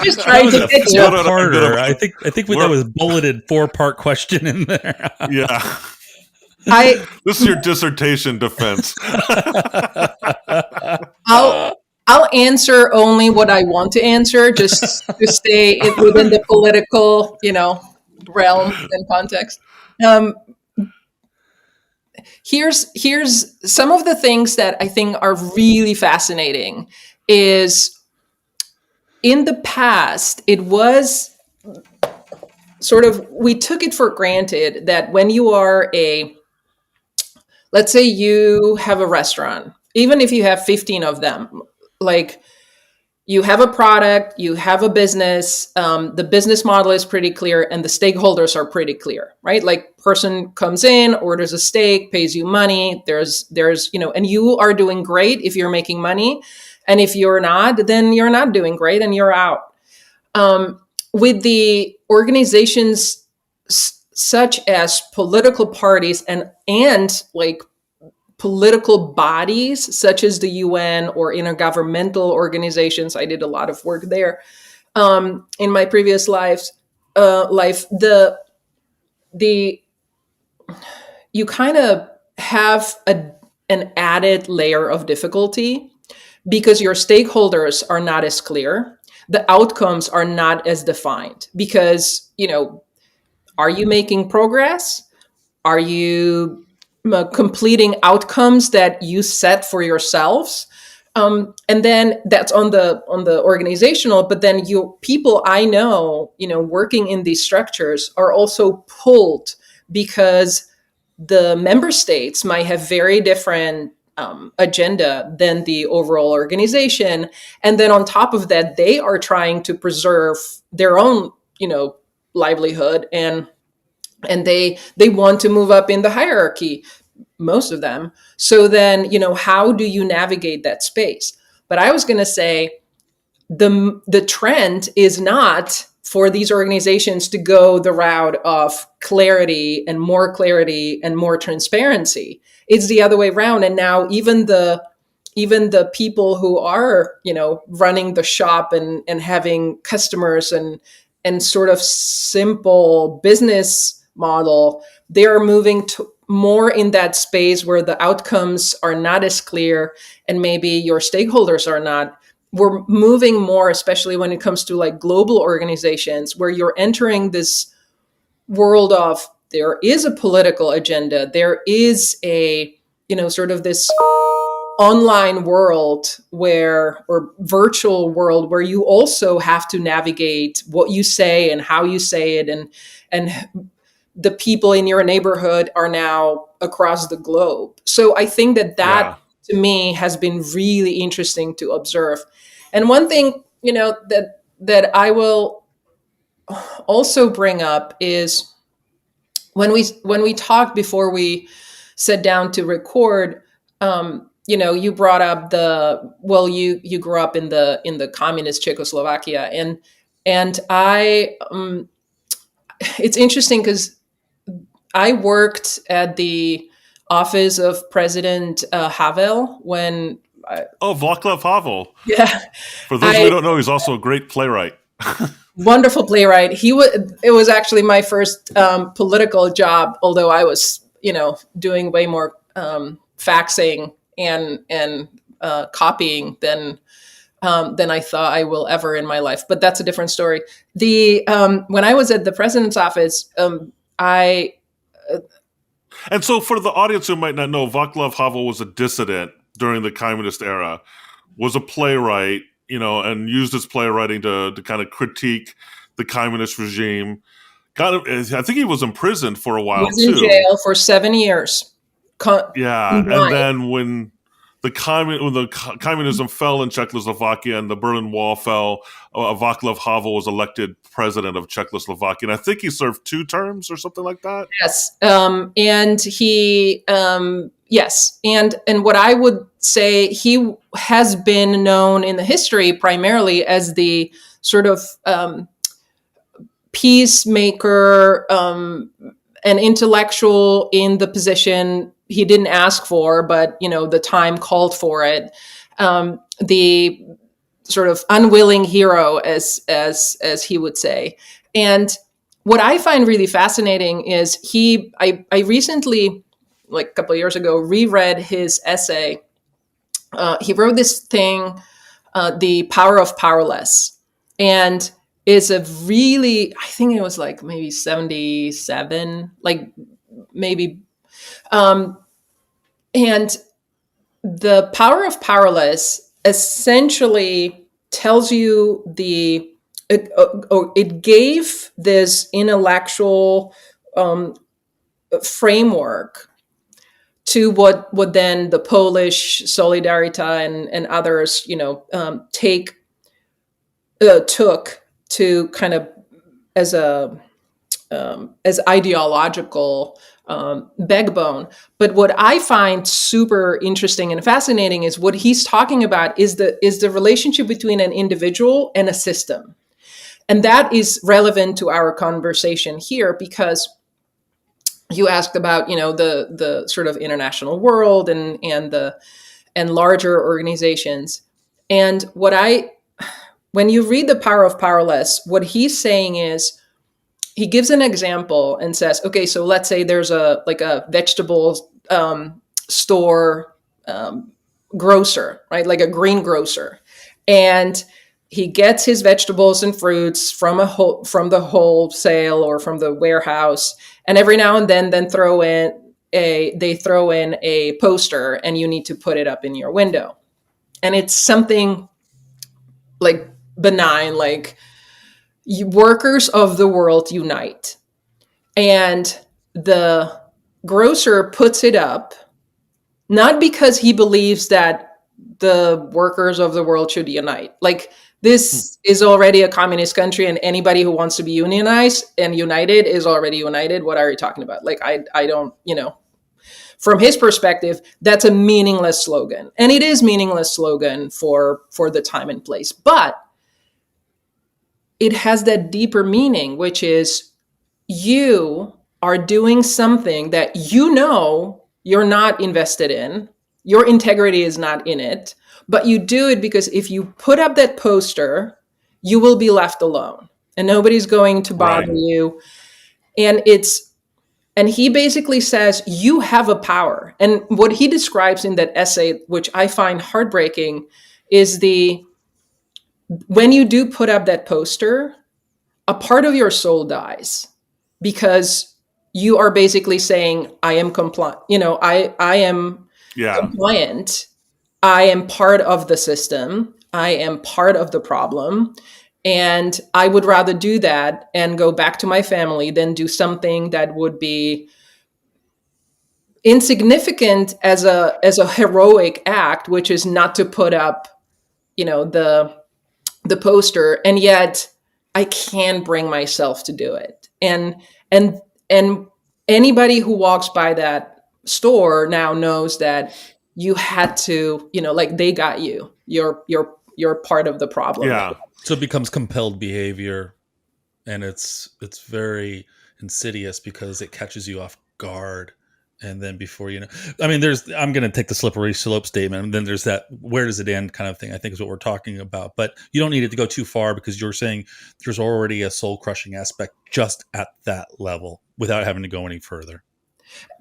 Just trying to get you. Four-parter. I think that was bulleted 4-part question in there. Yeah. I This is your dissertation defense. I'll answer only what I want to answer, just to stay within the political, realm and context. Here's some of the things that I think are really fascinating. Is in the past, it was sort of, we took it for granted that when you are let's say you have a restaurant, even if you have 15 of them, like, you have a product, you have a business, the business model is pretty clear and the stakeholders are pretty clear, right? Like, person comes in, orders a steak, pays you money, there's, and you are doing great if you're making money. And if you're not, then you're not doing great and you're out. With the organizations such as political parties and like political bodies such as the UN or intergovernmental organizations, I did a lot of work there in my previous life. The you kind of have an added layer of difficulty because your stakeholders are not as clear. The outcomes are not as defined because, are you making progress? Are you completing outcomes that you set for yourselves? And then that's on the organizational, but then people I know, working in these structures are also pulled because the member states might have very different agenda than the overall organization. And then on top of that, they are trying to preserve their own, livelihood and they want to move up in the hierarchy, most of them. So then, how do you navigate that space? But I was going to say the trend is not for these organizations to go the route of clarity and more transparency. It's the other way around. And now even the people who are, running the shop and having customers and sort of simple business model, they are moving to more in that space where the outcomes are not as clear and maybe your stakeholders are not. We're moving more, especially when it comes to like global organizations, where you're entering this world of there is a political agenda, there is a, sort of this online world or virtual world where you also have to navigate what you say and how you say it, and the people in your neighborhood are now across the globe. So I think that Yeah. to me has been really interesting to observe. And one thing, that I will also bring up is when we talked before we sat down to record. You brought up you grew up in the communist Czechoslovakia, and I it's interesting because I worked at the office of President Havel when Oh, Václav Havel. yeah, For those of you I who don't know, he's also a great playwright. wonderful playwright. It was actually my first political job, although I was, doing way more faxing and copying than I thought I will ever in my life. But that's a different story. The When I was at the president's office, I And so, for the audience who might not know, Václav Havel was a dissident during the communist era, was a playwright, and used his playwriting to kind of critique the communist regime. I think he was imprisoned for a while was in too. jail for 7 years. Yeah, and Combined. then when communism fell in Czechoslovakia and the Berlin Wall fell, Václav Havel was elected president of Czechoslovakia, and I think he served 2 terms or something like that. Yes, and he, yes, and what I would say, he has been known in the history primarily as the sort of peacemaker, an intellectual in the position he didn't ask for, but the time called for it. The sort of unwilling hero, as he would say. And what I find really fascinating is I recently, like a couple of years ago, reread his essay. He wrote this thing, The Power of Powerless, and it's a really, I think it was like maybe 77, like maybe, and The Power of Powerless essentially tells you it gave this intellectual framework to what then the Polish Solidarita and others, took to kind of as as ideological backbone. But what I find super interesting and fascinating is what he's talking about is the relationship between an individual and a system. And that is relevant to our conversation here because you asked about, the sort of international world and larger organizations. And when you read The Power of Powerless, what he's saying is, he gives an example and says, okay, so let's say there's a vegetable store grocer, right? Like a greengrocer. And he gets his vegetables and fruits from the wholesale or from the warehouse. And every now and then they throw in a poster and you need to put it up in your window. And it's something like benign, like workers of the world unite. And the grocer puts it up, not because he believes that the workers of the world should unite. Like, this is already a communist country, and anybody who wants to be unionized and united is already united. What are you talking about? Like, I don't, from his perspective, that's a meaningless slogan. And it is meaningless slogan for the time and place. But it has that deeper meaning, which is you are doing something that you're not invested in. Your integrity is not in it, but you do it because if you put up that poster, you will be left alone and nobody's going to bother you. And he basically says you have a power. And what he describes in that essay, which I find heartbreaking, is when you do put up that poster, a part of your soul dies because you are basically saying, I am compliant. I am compliant. I am part of the system. I am part of the problem. And I would rather do that and go back to my family than do something that would be insignificant as a heroic act, which is not to put up, the poster, and yet I can bring myself to do it. And anybody who walks by that store now knows that you had to, like, they got you. You're part of the problem now. Yeah. So it becomes compelled behavior, and it's very insidious because it catches you off guard. And then before you know, I mean, I'm going to take the slippery slope statement, and then there's that where does it end kind of thing, I think is what we're talking about. But you don't need it to go too far, because you're saying there's already a soul crushing aspect just at that level without having to go any further.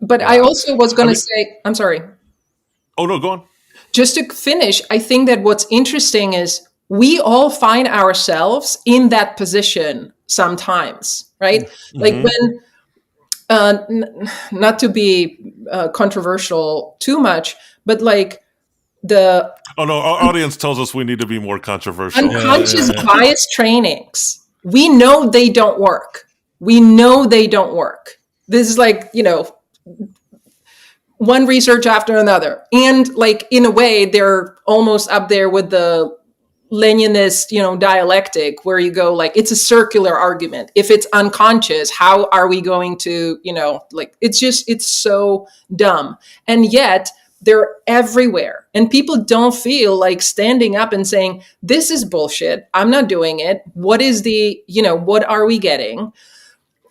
But I also was going to say, I'm sorry. Oh, no, go on. Just to finish, I think that what's interesting is we all find ourselves in that position sometimes, right? Mm-hmm. Like when, not to be controversial too much, but like the Oh, no, our audience tells us we need to be more controversial. unconscious bias trainings, we know they don't work. We know they don't work. This is like, one research after another. And like, in a way, they're almost up there with the Leninist, dialectic, where you go like, it's a circular argument. If it's unconscious, how are we going to, like, it's so dumb. And yet they're everywhere. And people don't feel like standing up and saying, this is bullshit. I'm not doing it. What is what are we getting?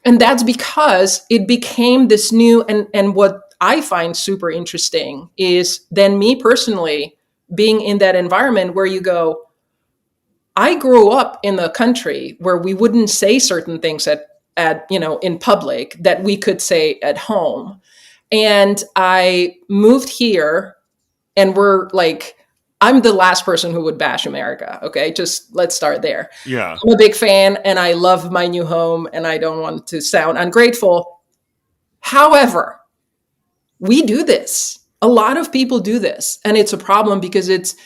And that's because it became this new, and what I find super interesting is then me personally being in that environment where you go, I grew up in a country where we wouldn't say certain things at in public that we could say at home. And I moved here, and we're like, I'm the last person who would bash America. Okay. Just let's start there. Yeah. I'm a big fan and I love my new home, and I don't want to sound ungrateful. However, we do this. A lot of people do this, and it's a problem because it's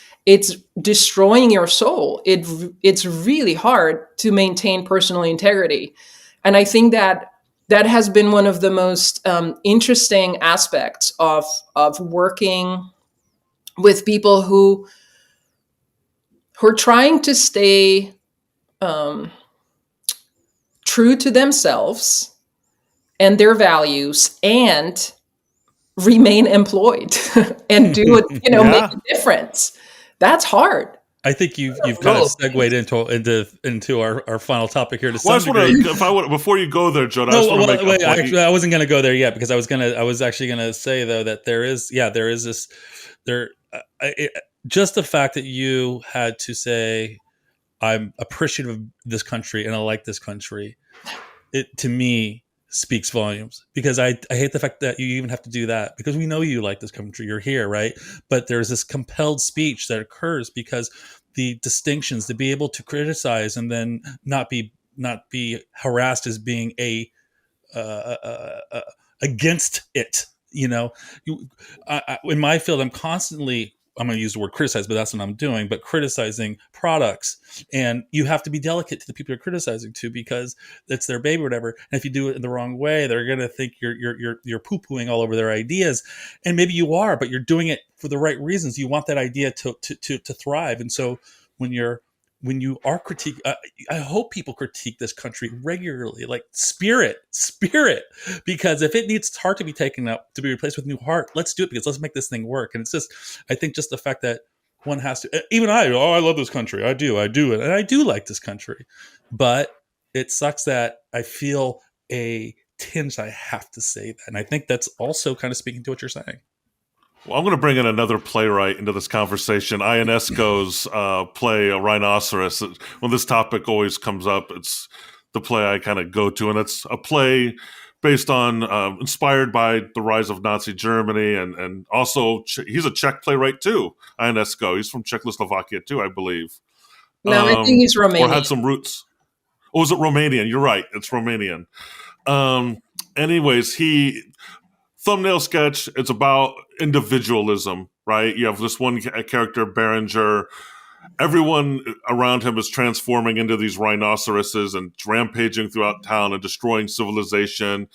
destroying your soul. It's really hard to maintain personal integrity. And I think that has been one of the most interesting aspects of working with people who are trying to stay true to themselves and their values, and remain employed and do it, make a difference. That's hard. I think you've kind of segued into our final topic here to some degree. Before you go there, Joe, I wasn't going to go there yet, because I was actually going to say though that just the fact that you had to say, I'm appreciative of this country and I like this country, it to me speaks volumes, because I hate the fact that you even have to do that, because we know you like this country, you're here, right? But there's this compelled speech that occurs because the distinctions to be able to criticize and then not be harassed as being against it. In my field, I'm going to use the word criticize, but that's what I'm doing, but criticizing products. And you have to be delicate to the people you're criticizing to, because it's their baby or whatever. And if you do it in the wrong way, they're going to think you're poo-pooing all over their ideas. And maybe you are, but you're doing it for the right reasons. You want that idea to thrive. And so when you are critique, I hope people critique this country regularly, like spirit, because if it needs heart to be taken up, to be replaced with new heart, let's do it, because let's make this thing work. And it's just, I think just the fact that one has to, even I love this country. I do. And I do like this country, but it sucks that I feel a tinge. I have to say that. And I think that's also kind of speaking to what you're saying. Well, I'm going to bring in another playwright into this conversation. Ionesco's play, A Rhinoceros. When this topic always comes up, it's the play I kind of go to. And it's a play based on, inspired by the rise of Nazi Germany. And also, he's a Czech playwright too, Ionesco. He's from Czechoslovakia too, I believe. No, I think he's Romanian. Or had some roots. Oh, is it Romanian? You're right. It's Romanian. Anyways, thumbnail sketch, it's about individualism, right? You have this one character, Berenger. Everyone around him is transforming into these rhinoceroses and rampaging throughout town and destroying civilization.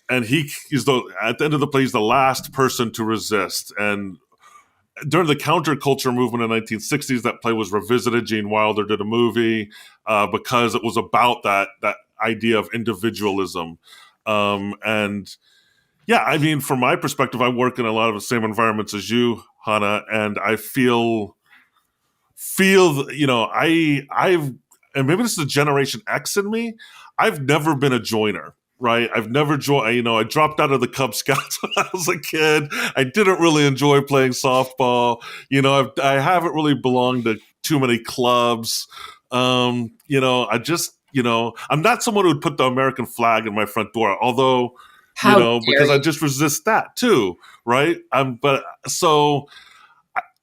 and he's at the end of the play, he's the last person to resist. And during the counterculture movement in the 1960s, that play was revisited. Gene Wilder did a movie because it was about that idea of individualism. And yeah, I mean, from my perspective, I work in a lot of the same environments as you, Hana, and I feel I've, and maybe this is a Generation X in me. I've never been a joiner, right? I've never joined. I dropped out of the Cub Scouts when I was a kid. I didn't really enjoy playing softball. I haven't really belonged to too many clubs. I just, I'm not someone who would put the American flag in my front door, although, How dare because I you? just resist that too, right? So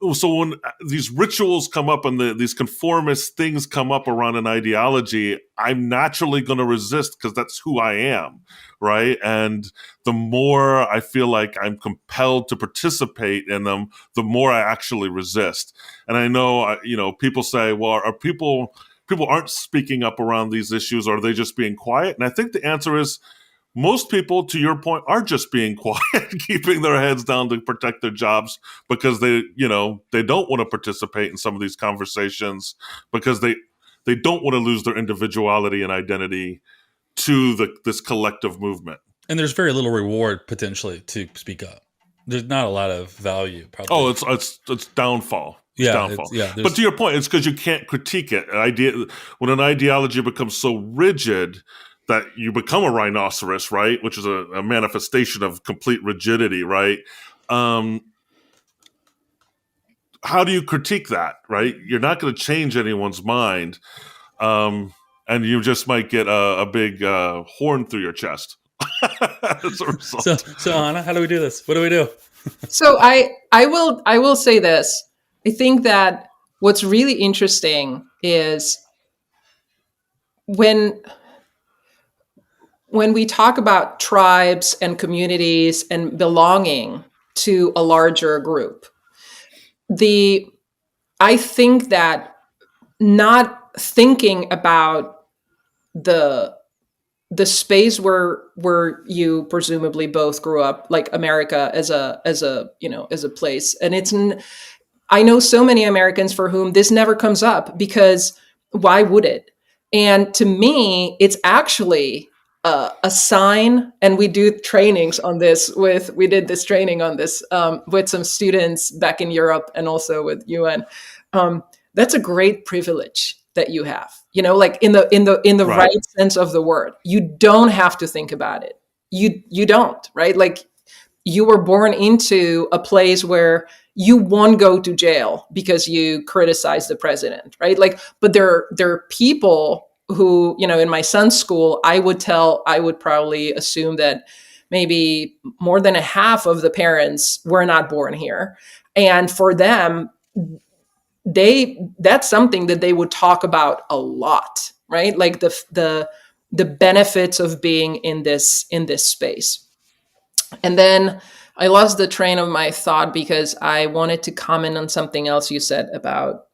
when these rituals come up and these conformist things come up around an ideology, I'm naturally going to resist because that's who I am, right? And the more I feel like I'm compelled to participate in them, the more I actually resist. And I know, people say, well, are people aren't speaking up around these issues, or are they just being quiet? And I think the answer is, most people, to your point, are just being quiet, keeping their heads down to protect their jobs because they don't want to participate in some of these conversations because they don't want to lose their individuality and identity to this collective movement. And there's very little reward potentially to speak up. There's not a lot of value, probably. Oh, it's downfall. It's downfall. But to your point, it's because you can't critique it. When an ideology becomes so rigid that you become a rhinoceros, right? Which is a manifestation of complete rigidity, right? How do you critique that, right? You're not going to change anyone's mind. And you just might get a big horn through your chest as a result. So Hana, how do we do this? What do we do? So I will say this. I think that what's really interesting is when we talk about tribes and communities and belonging to a larger group, I think that not thinking about the space where you presumably both grew up, like America as a place, and I know so many Americans for whom this never comes up because why would it? And to me, it's actually a sign. And we do trainings on this we did this training on this with some students back in Europe and also with UN. That's a great privilege that you have, like in the right sense of the word. You don't have to think about it. You don't, right? Like, you were born into a place where you won't go to jail because you criticize the president, right? Like, but there are people who, in my son's school, I would probably assume that maybe more than a half of the parents were not born here. And for them, that's something that they would talk about a lot, right? Like the benefits of being in this space. And then I lost the train of my thought because I wanted to comment on something else you said about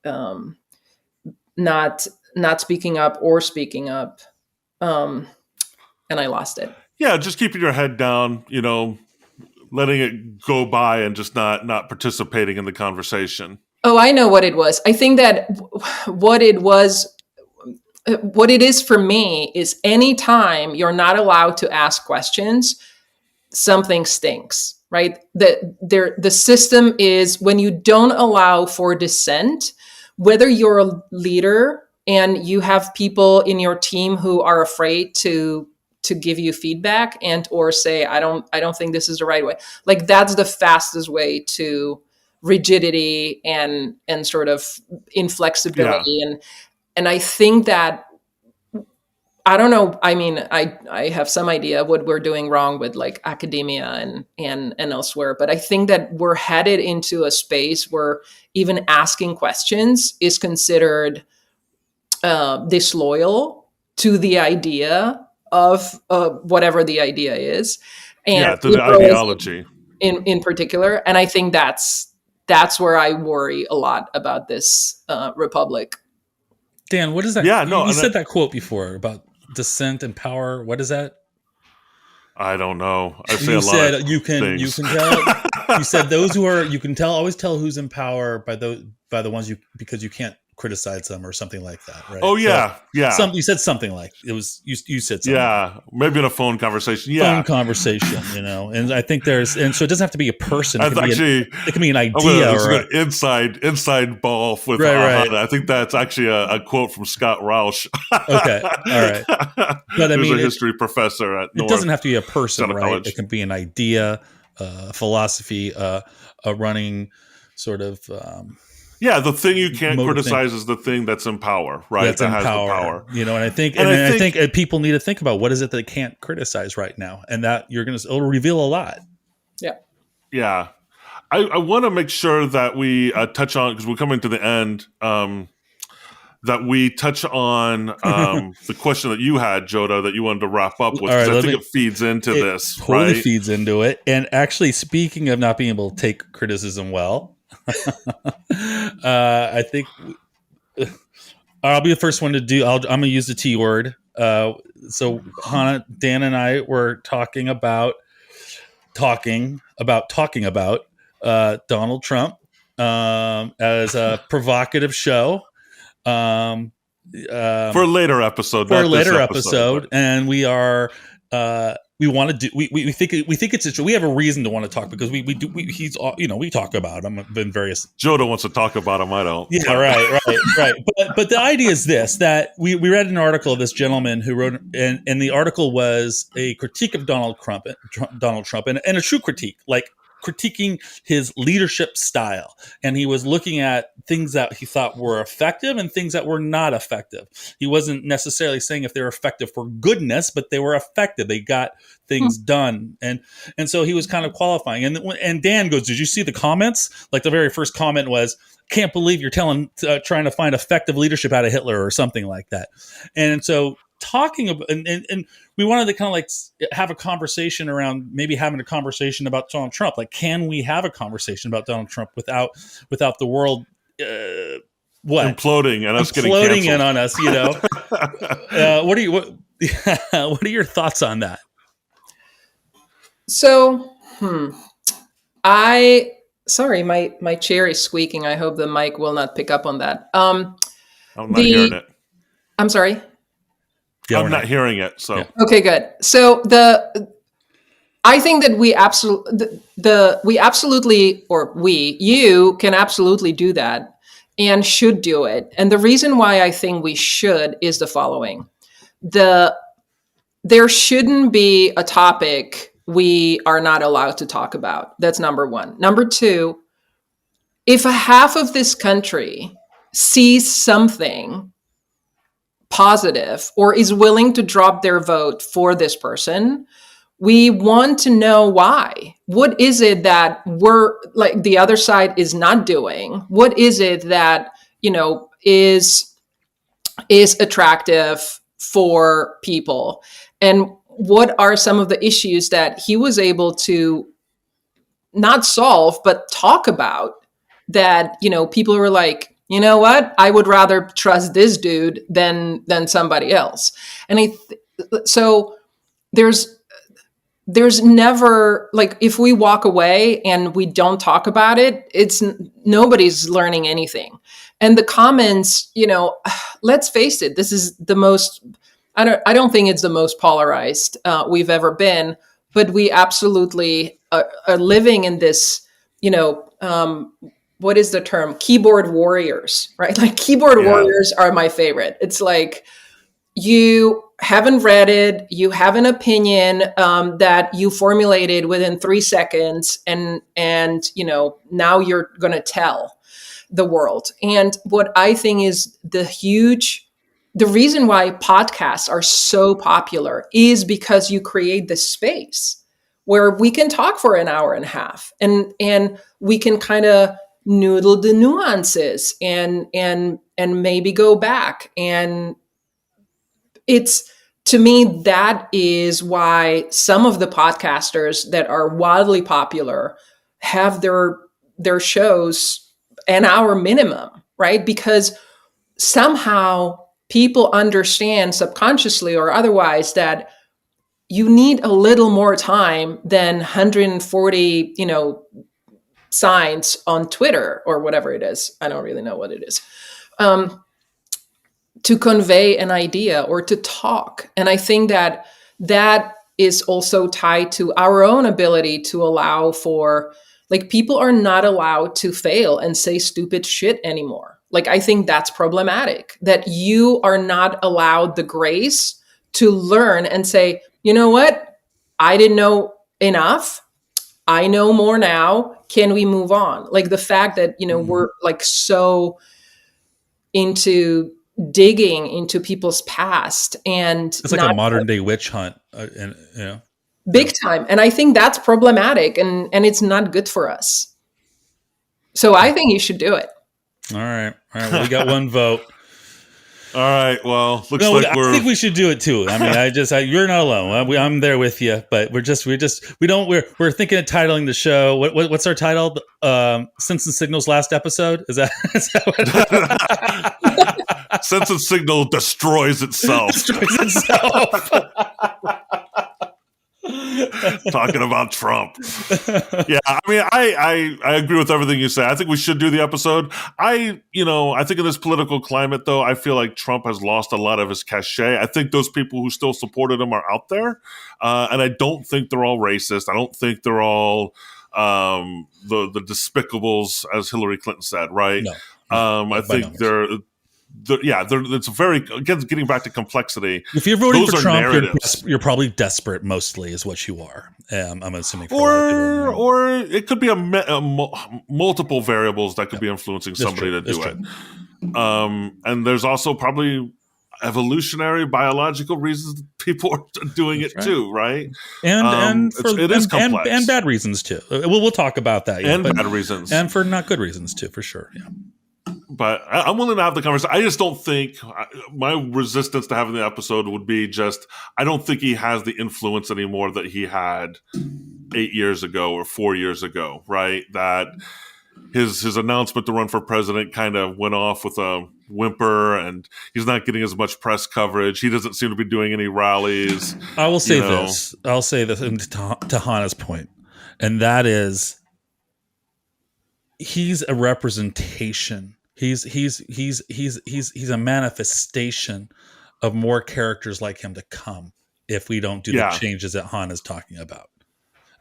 not speaking up or speaking up, and I lost it. Yeah, just keeping your head down, letting it go by and just not participating in the conversation. Oh, I know what it was. I think that what it is for me is anytime you're not allowed to ask questions, something stinks, right? The system is, when you don't allow for dissent, whether you're a leader and you have people in your team who are afraid to give you feedback and or say, I don't think this is the right way. Like, that's the fastest way to rigidity and sort of inflexibility. Yeah. And I think that, I don't know. I mean, I have some idea of what we're doing wrong with like academia and elsewhere, but I think that we're headed into a space where even asking questions is considered disloyal to the idea of whatever the idea is, and to the ideology in particular. And I think that's where I worry a lot about this republic. Dan, what is that? Yeah, no, you said that quote before about dissent and power. What is that? I don't know. I say You a lot said of you can things. tell. You said those who are, you can tell, always tell who's in power by the ones you, because you can't criticize them or something like that, right? Oh So yeah, yeah, you said something like, it was, you said something like yeah. Maybe in a phone conversation. phone Yeah, conversation, and I think and so it doesn't have to be a person. It I've can be actually. it can be an I'm gonna. idea This is or an inside ball with right. Hana. I think that's actually a quote from Scott Roush. Okay. All right. But I Who's a mean, history professor at it doesn't North have to be a person, Central right? College. It can be an idea, a philosophy, a running sort of Yeah, the thing you can't mode of thinking criticize is the thing that's in power, right? that's That in has the power, power. and And I I think, think people need to think about what is it they can't criticize right now, and that it'll reveal a lot. Yeah. yeah, I want to make sure that we touch on, because we're coming to the end, that we touch on the question that you had, Joda, that you wanted to wrap up with, All right, because I think it feeds into it this, totally right? feeds into it. And actually, speaking of not being able to take criticism well, I think I'll be the first one to do. I'm going to use the T word. So Hana, Dan, and I were talking about Donald Trump as a provocative show. Um, For a later episode, for a not this later episode, episode, but and we are we want to do we think it's we have a reason to want to talk, because we do he's we talk about him in various. Joda wants to talk about him. I don't. Yeah, But- right. But the idea is this: that we read an article of this gentleman who wrote, and the article was a critique of Donald Trump, and a true critique, like critiquing his leadership style. And he was looking at things that he thought were effective and things that were not effective. He wasn't necessarily saying if they were effective for goodness, but they were effective. They got things done. And so he was kind of qualifying. And Dan goes, "Did you see the comments?" Like the very first comment was, "Can't believe you're trying to find effective leadership out of Hitler," or something like that. And so talking about, and we wanted to kind of like have a conversation around maybe having a conversation about Donald Trump. Like, can we have a conversation about Donald Trump without the world imploding and us getting imploding canceled. in on us? What are your thoughts on that? So, sorry, my chair is squeaking. I hope the mic will not pick up on that. I'm not hearing it. I'm sorry. Yeah, I'm not hearing it. So Yeah. Okay, good. So I think that we absolutely, or you can absolutely do that and should do it. And the reason why I think we should is the following: there shouldn't be a topic we are not allowed to talk about. That's number one. Number two, if a half of this country sees something positive or is willing to drop their vote for this person, we want to know why. What is it that we're like the other side is not doing? What is it that, is attractive for people? And what are some of the issues that he was able to not solve, but talk about, that, people were like, you know what? I would rather trust this dude than somebody else. And so there's never, like, if we walk away and we don't talk about it, it's nobody's learning anything. And the comments, let's face it, this is the most, I don't think it's the most polarized we've ever been, but we absolutely are living in this, what is the term? Keyboard warriors, right? Like, keyboard warriors are my favorite. It's like, you haven't read it, you have an opinion that you formulated within 3 seconds, and now you're going to tell the world. And what I think is the reason why podcasts are so popular is because you create this space where we can talk for an hour and a half, and we can kind of noodle the nuances and maybe go back. And it's, to me, that is why some of the podcasters that are wildly popular have their shows an hour minimum, right? Because somehow people understand, subconsciously or otherwise, that you need a little more time than 140, signs on Twitter or whatever it is. I don't really know what it is. To convey an idea or to talk. And I think that that is also tied to our own ability to allow for, like, people are not allowed to fail and say stupid shit anymore. Like, I think that's problematic, that you are not allowed the grace to learn and say, you know what? I didn't know enough. I know more now. Can we move on? Like, the fact that, we're like so into digging into people's past and It's like a modern day witch hunt, and big time. And I think that's problematic, and it's not good for us. So I think you should do it. All right. Well, we got one vote. All right. Well, looks No, like I think we should do it too. I mean, you're not alone. I'm there with you, but we're thinking of titling the show. What's our title? Sense and Signal's last episode. Is that what? Sense and Signal destroys itself. Talking about Trump. Yeah, I mean, I agree with everything you say. I think we should do the episode. I think in this political climate, though, I feel like Trump has lost a lot of his cachet. I think those people who still supported him are out there. And I don't think they're all racist. I don't think they're all the despicables, as Hillary Clinton said, right? No, I think it's very, again, getting back to complexity. If you're voting for Trump, narratives. you're probably desperate, mostly, is what you are. I'm assuming. Or it could be multiple variables that could be influencing somebody to do it. And there's also probably evolutionary, biological reasons that people are doing it too, right? And it is complex, and bad reasons too. We'll talk about that. And bad reasons, and for not good reasons too, for sure. Yeah. But I'm willing to have the conversation. I just don't think my resistance to having the episode would be just, I don't think he has the influence anymore that he had 8 years ago or 4 years ago, right? That his announcement to run for president kind of went off with a whimper, and he's not getting as much press coverage. He doesn't seem to be doing any rallies. I will say this. I'll say this to Hana's point, and that is, he's a representation. He's a manifestation of more characters like him to come if we don't do the changes that Hana's talking about,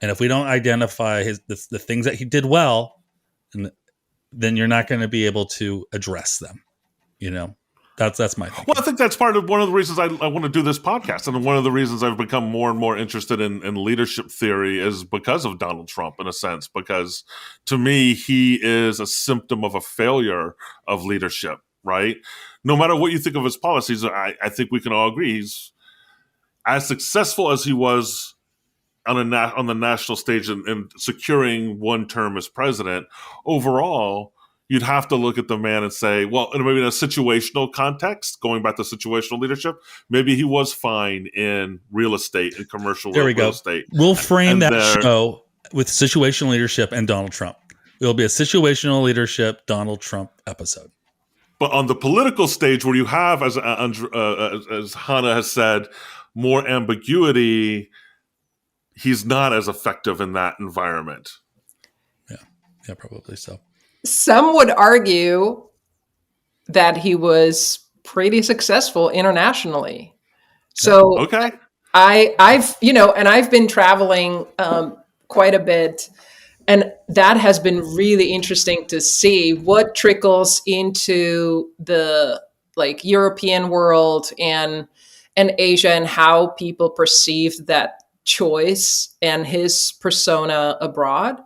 and if we don't identify the things that he did well, then you're not going to be able to address them. That's my thinking. Well, I think that's part of one of the reasons I want to do this podcast, and one of the reasons I've become more and more interested in leadership theory is because of Donald Trump, in a sense, because to me, he is a symptom of a failure of leadership, right? No matter what you think of his policies, I think we can all agree he's as successful as he was on the national stage in securing one term as president. Overall, you'd have to look at the man and say, well, maybe in a situational context, going back to situational leadership, maybe he was fine in real estate and commercial real estate. We'll frame that show with situational leadership and Donald Trump. It'll be a situational leadership Donald Trump episode. But on the political stage, where you have, as Hana has said, more ambiguity, he's not as effective in that environment. Yeah, probably so. Some would argue that he was pretty successful internationally. So okay, I've been traveling quite a bit, and that has been really interesting to see what trickles into the European world and Asia, and how people perceived that choice and his persona abroad.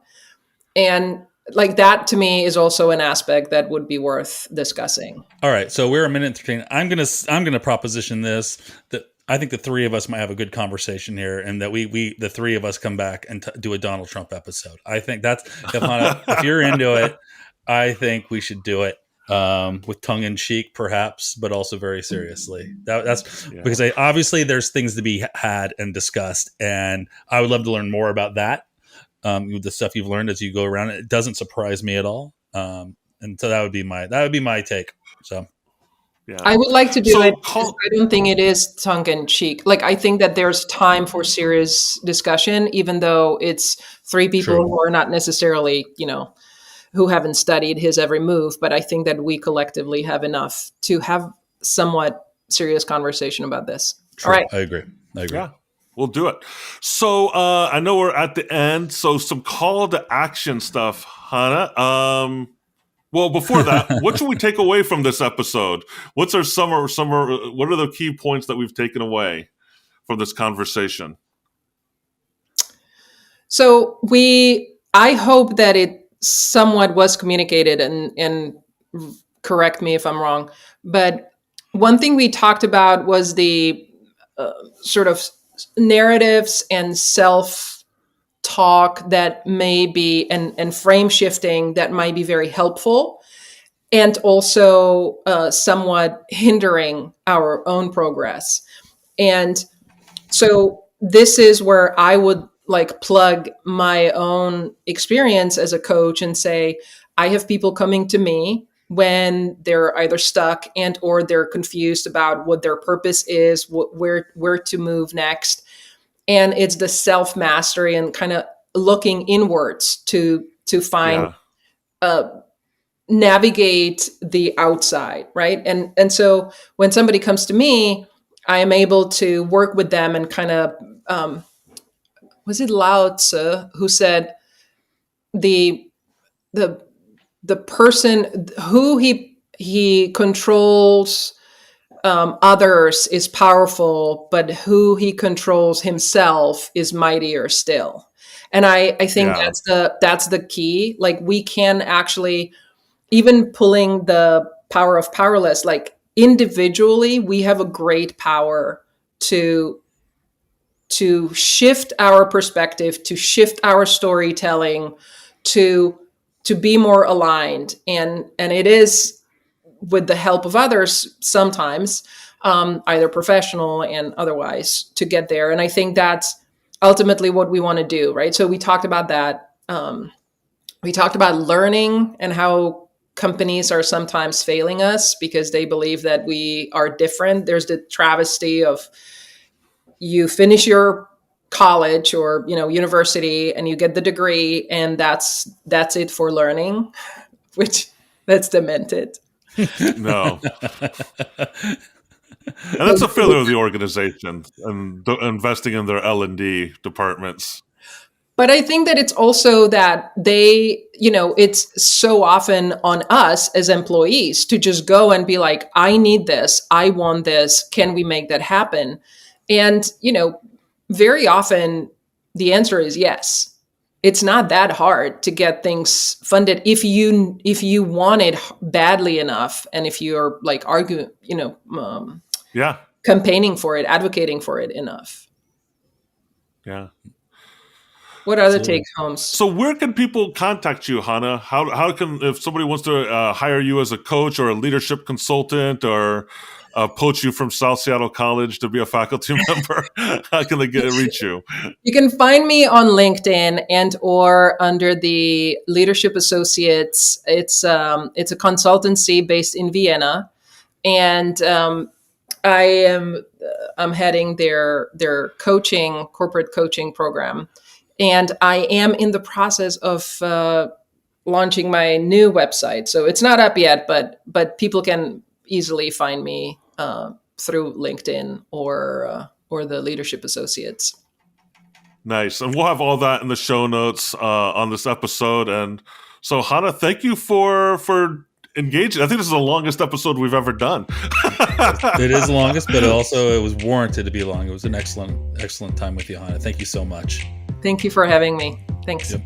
And that to me is also an aspect that would be worth discussing. All right, so we're a minute 13. I'm gonna proposition this, that I think the three of us might have a good conversation here, and that we the three of us come back and do a Donald Trump episode. I think that's, if you're into it, I think we should do it with tongue in cheek, perhaps, but also very seriously. That's because obviously there's things to be had and discussed, and I would love to learn more about that. The stuff you've learned as you go around, it doesn't surprise me at all. And so that would be my take. So Yeah. I would like to do So it because I don't think it is tongue in cheek. Like, I think that there's time for serious discussion, even though it's three people True. who are not necessarily, who haven't studied his every move. But I think that we collectively have enough to have somewhat serious conversation about this. All True. right. I agree. yeah, we'll do it. So I know we're at the end. So some call to action stuff, Hana. Well, before that, what should we take away from this episode? What's our summer? What are the key points that we've taken away from this conversation? So I hope that it somewhat was communicated, and correct me if I'm wrong. But one thing we talked about was the sort of narratives and self talk that may be, and frame shifting that might be very helpful, and also somewhat hindering our own progress. And so this is where I would like plug my own experience as a coach and say, I have people coming to me when they're either stuck and or they're confused about what their purpose is, where to move next. And it's the self mastery and kind of looking inwards to find Yeah. navigate the outside, right? And so when somebody comes to me, I am able to work with them and kind of was it Lao Tzu who said the the the person who he controls others is powerful, but who he controls himself is mightier still. And I think Yeah. that's the key. Like, we can actually, even pulling the power of powerless, like individually, we have a great power to shift our perspective, to shift our storytelling, to be more aligned. And it is with the help of others sometimes, either professional and otherwise, to get there. And I think that's ultimately what we want to do, right? So we talked about that. We talked about learning and how companies are sometimes failing us because they believe that we are different. There's the travesty of you finish your college or university and you get the degree and that's it for learning, which that's demented. No. And that's a failure of the organization and investing in their L&D departments. But I think that it's also that it's so often on us as employees to just go and be like, I need this, I want this, can we make that happen? And, very often the answer is yes. It's not that hard to get things funded if you want it badly enough, and if you're like arguing, Yeah. campaigning for it, advocating for it enough. Yeah. What are the take homes? So where can people contact you, Hana? How can, if somebody wants to hire you as a coach or a leadership consultant or poach you from South Seattle College to be a faculty member, how can they reach you? You can find me on LinkedIn and or under the Leadership Associates. It's a consultancy based in Vienna, and I'm heading their corporate coaching program, and I am in the process of launching my new website. So it's not up yet, but people can easily find me through LinkedIn or the Leadership Associates. Nice. And we'll have all that in the show notes on this episode. And so, Hana, thank you for engaging. I think this is the longest episode we've ever done. It is the longest, but also it was warranted to be long. It was an excellent time with you, Hana. Thank you so much. Thank you for having me. Thanks. Yep.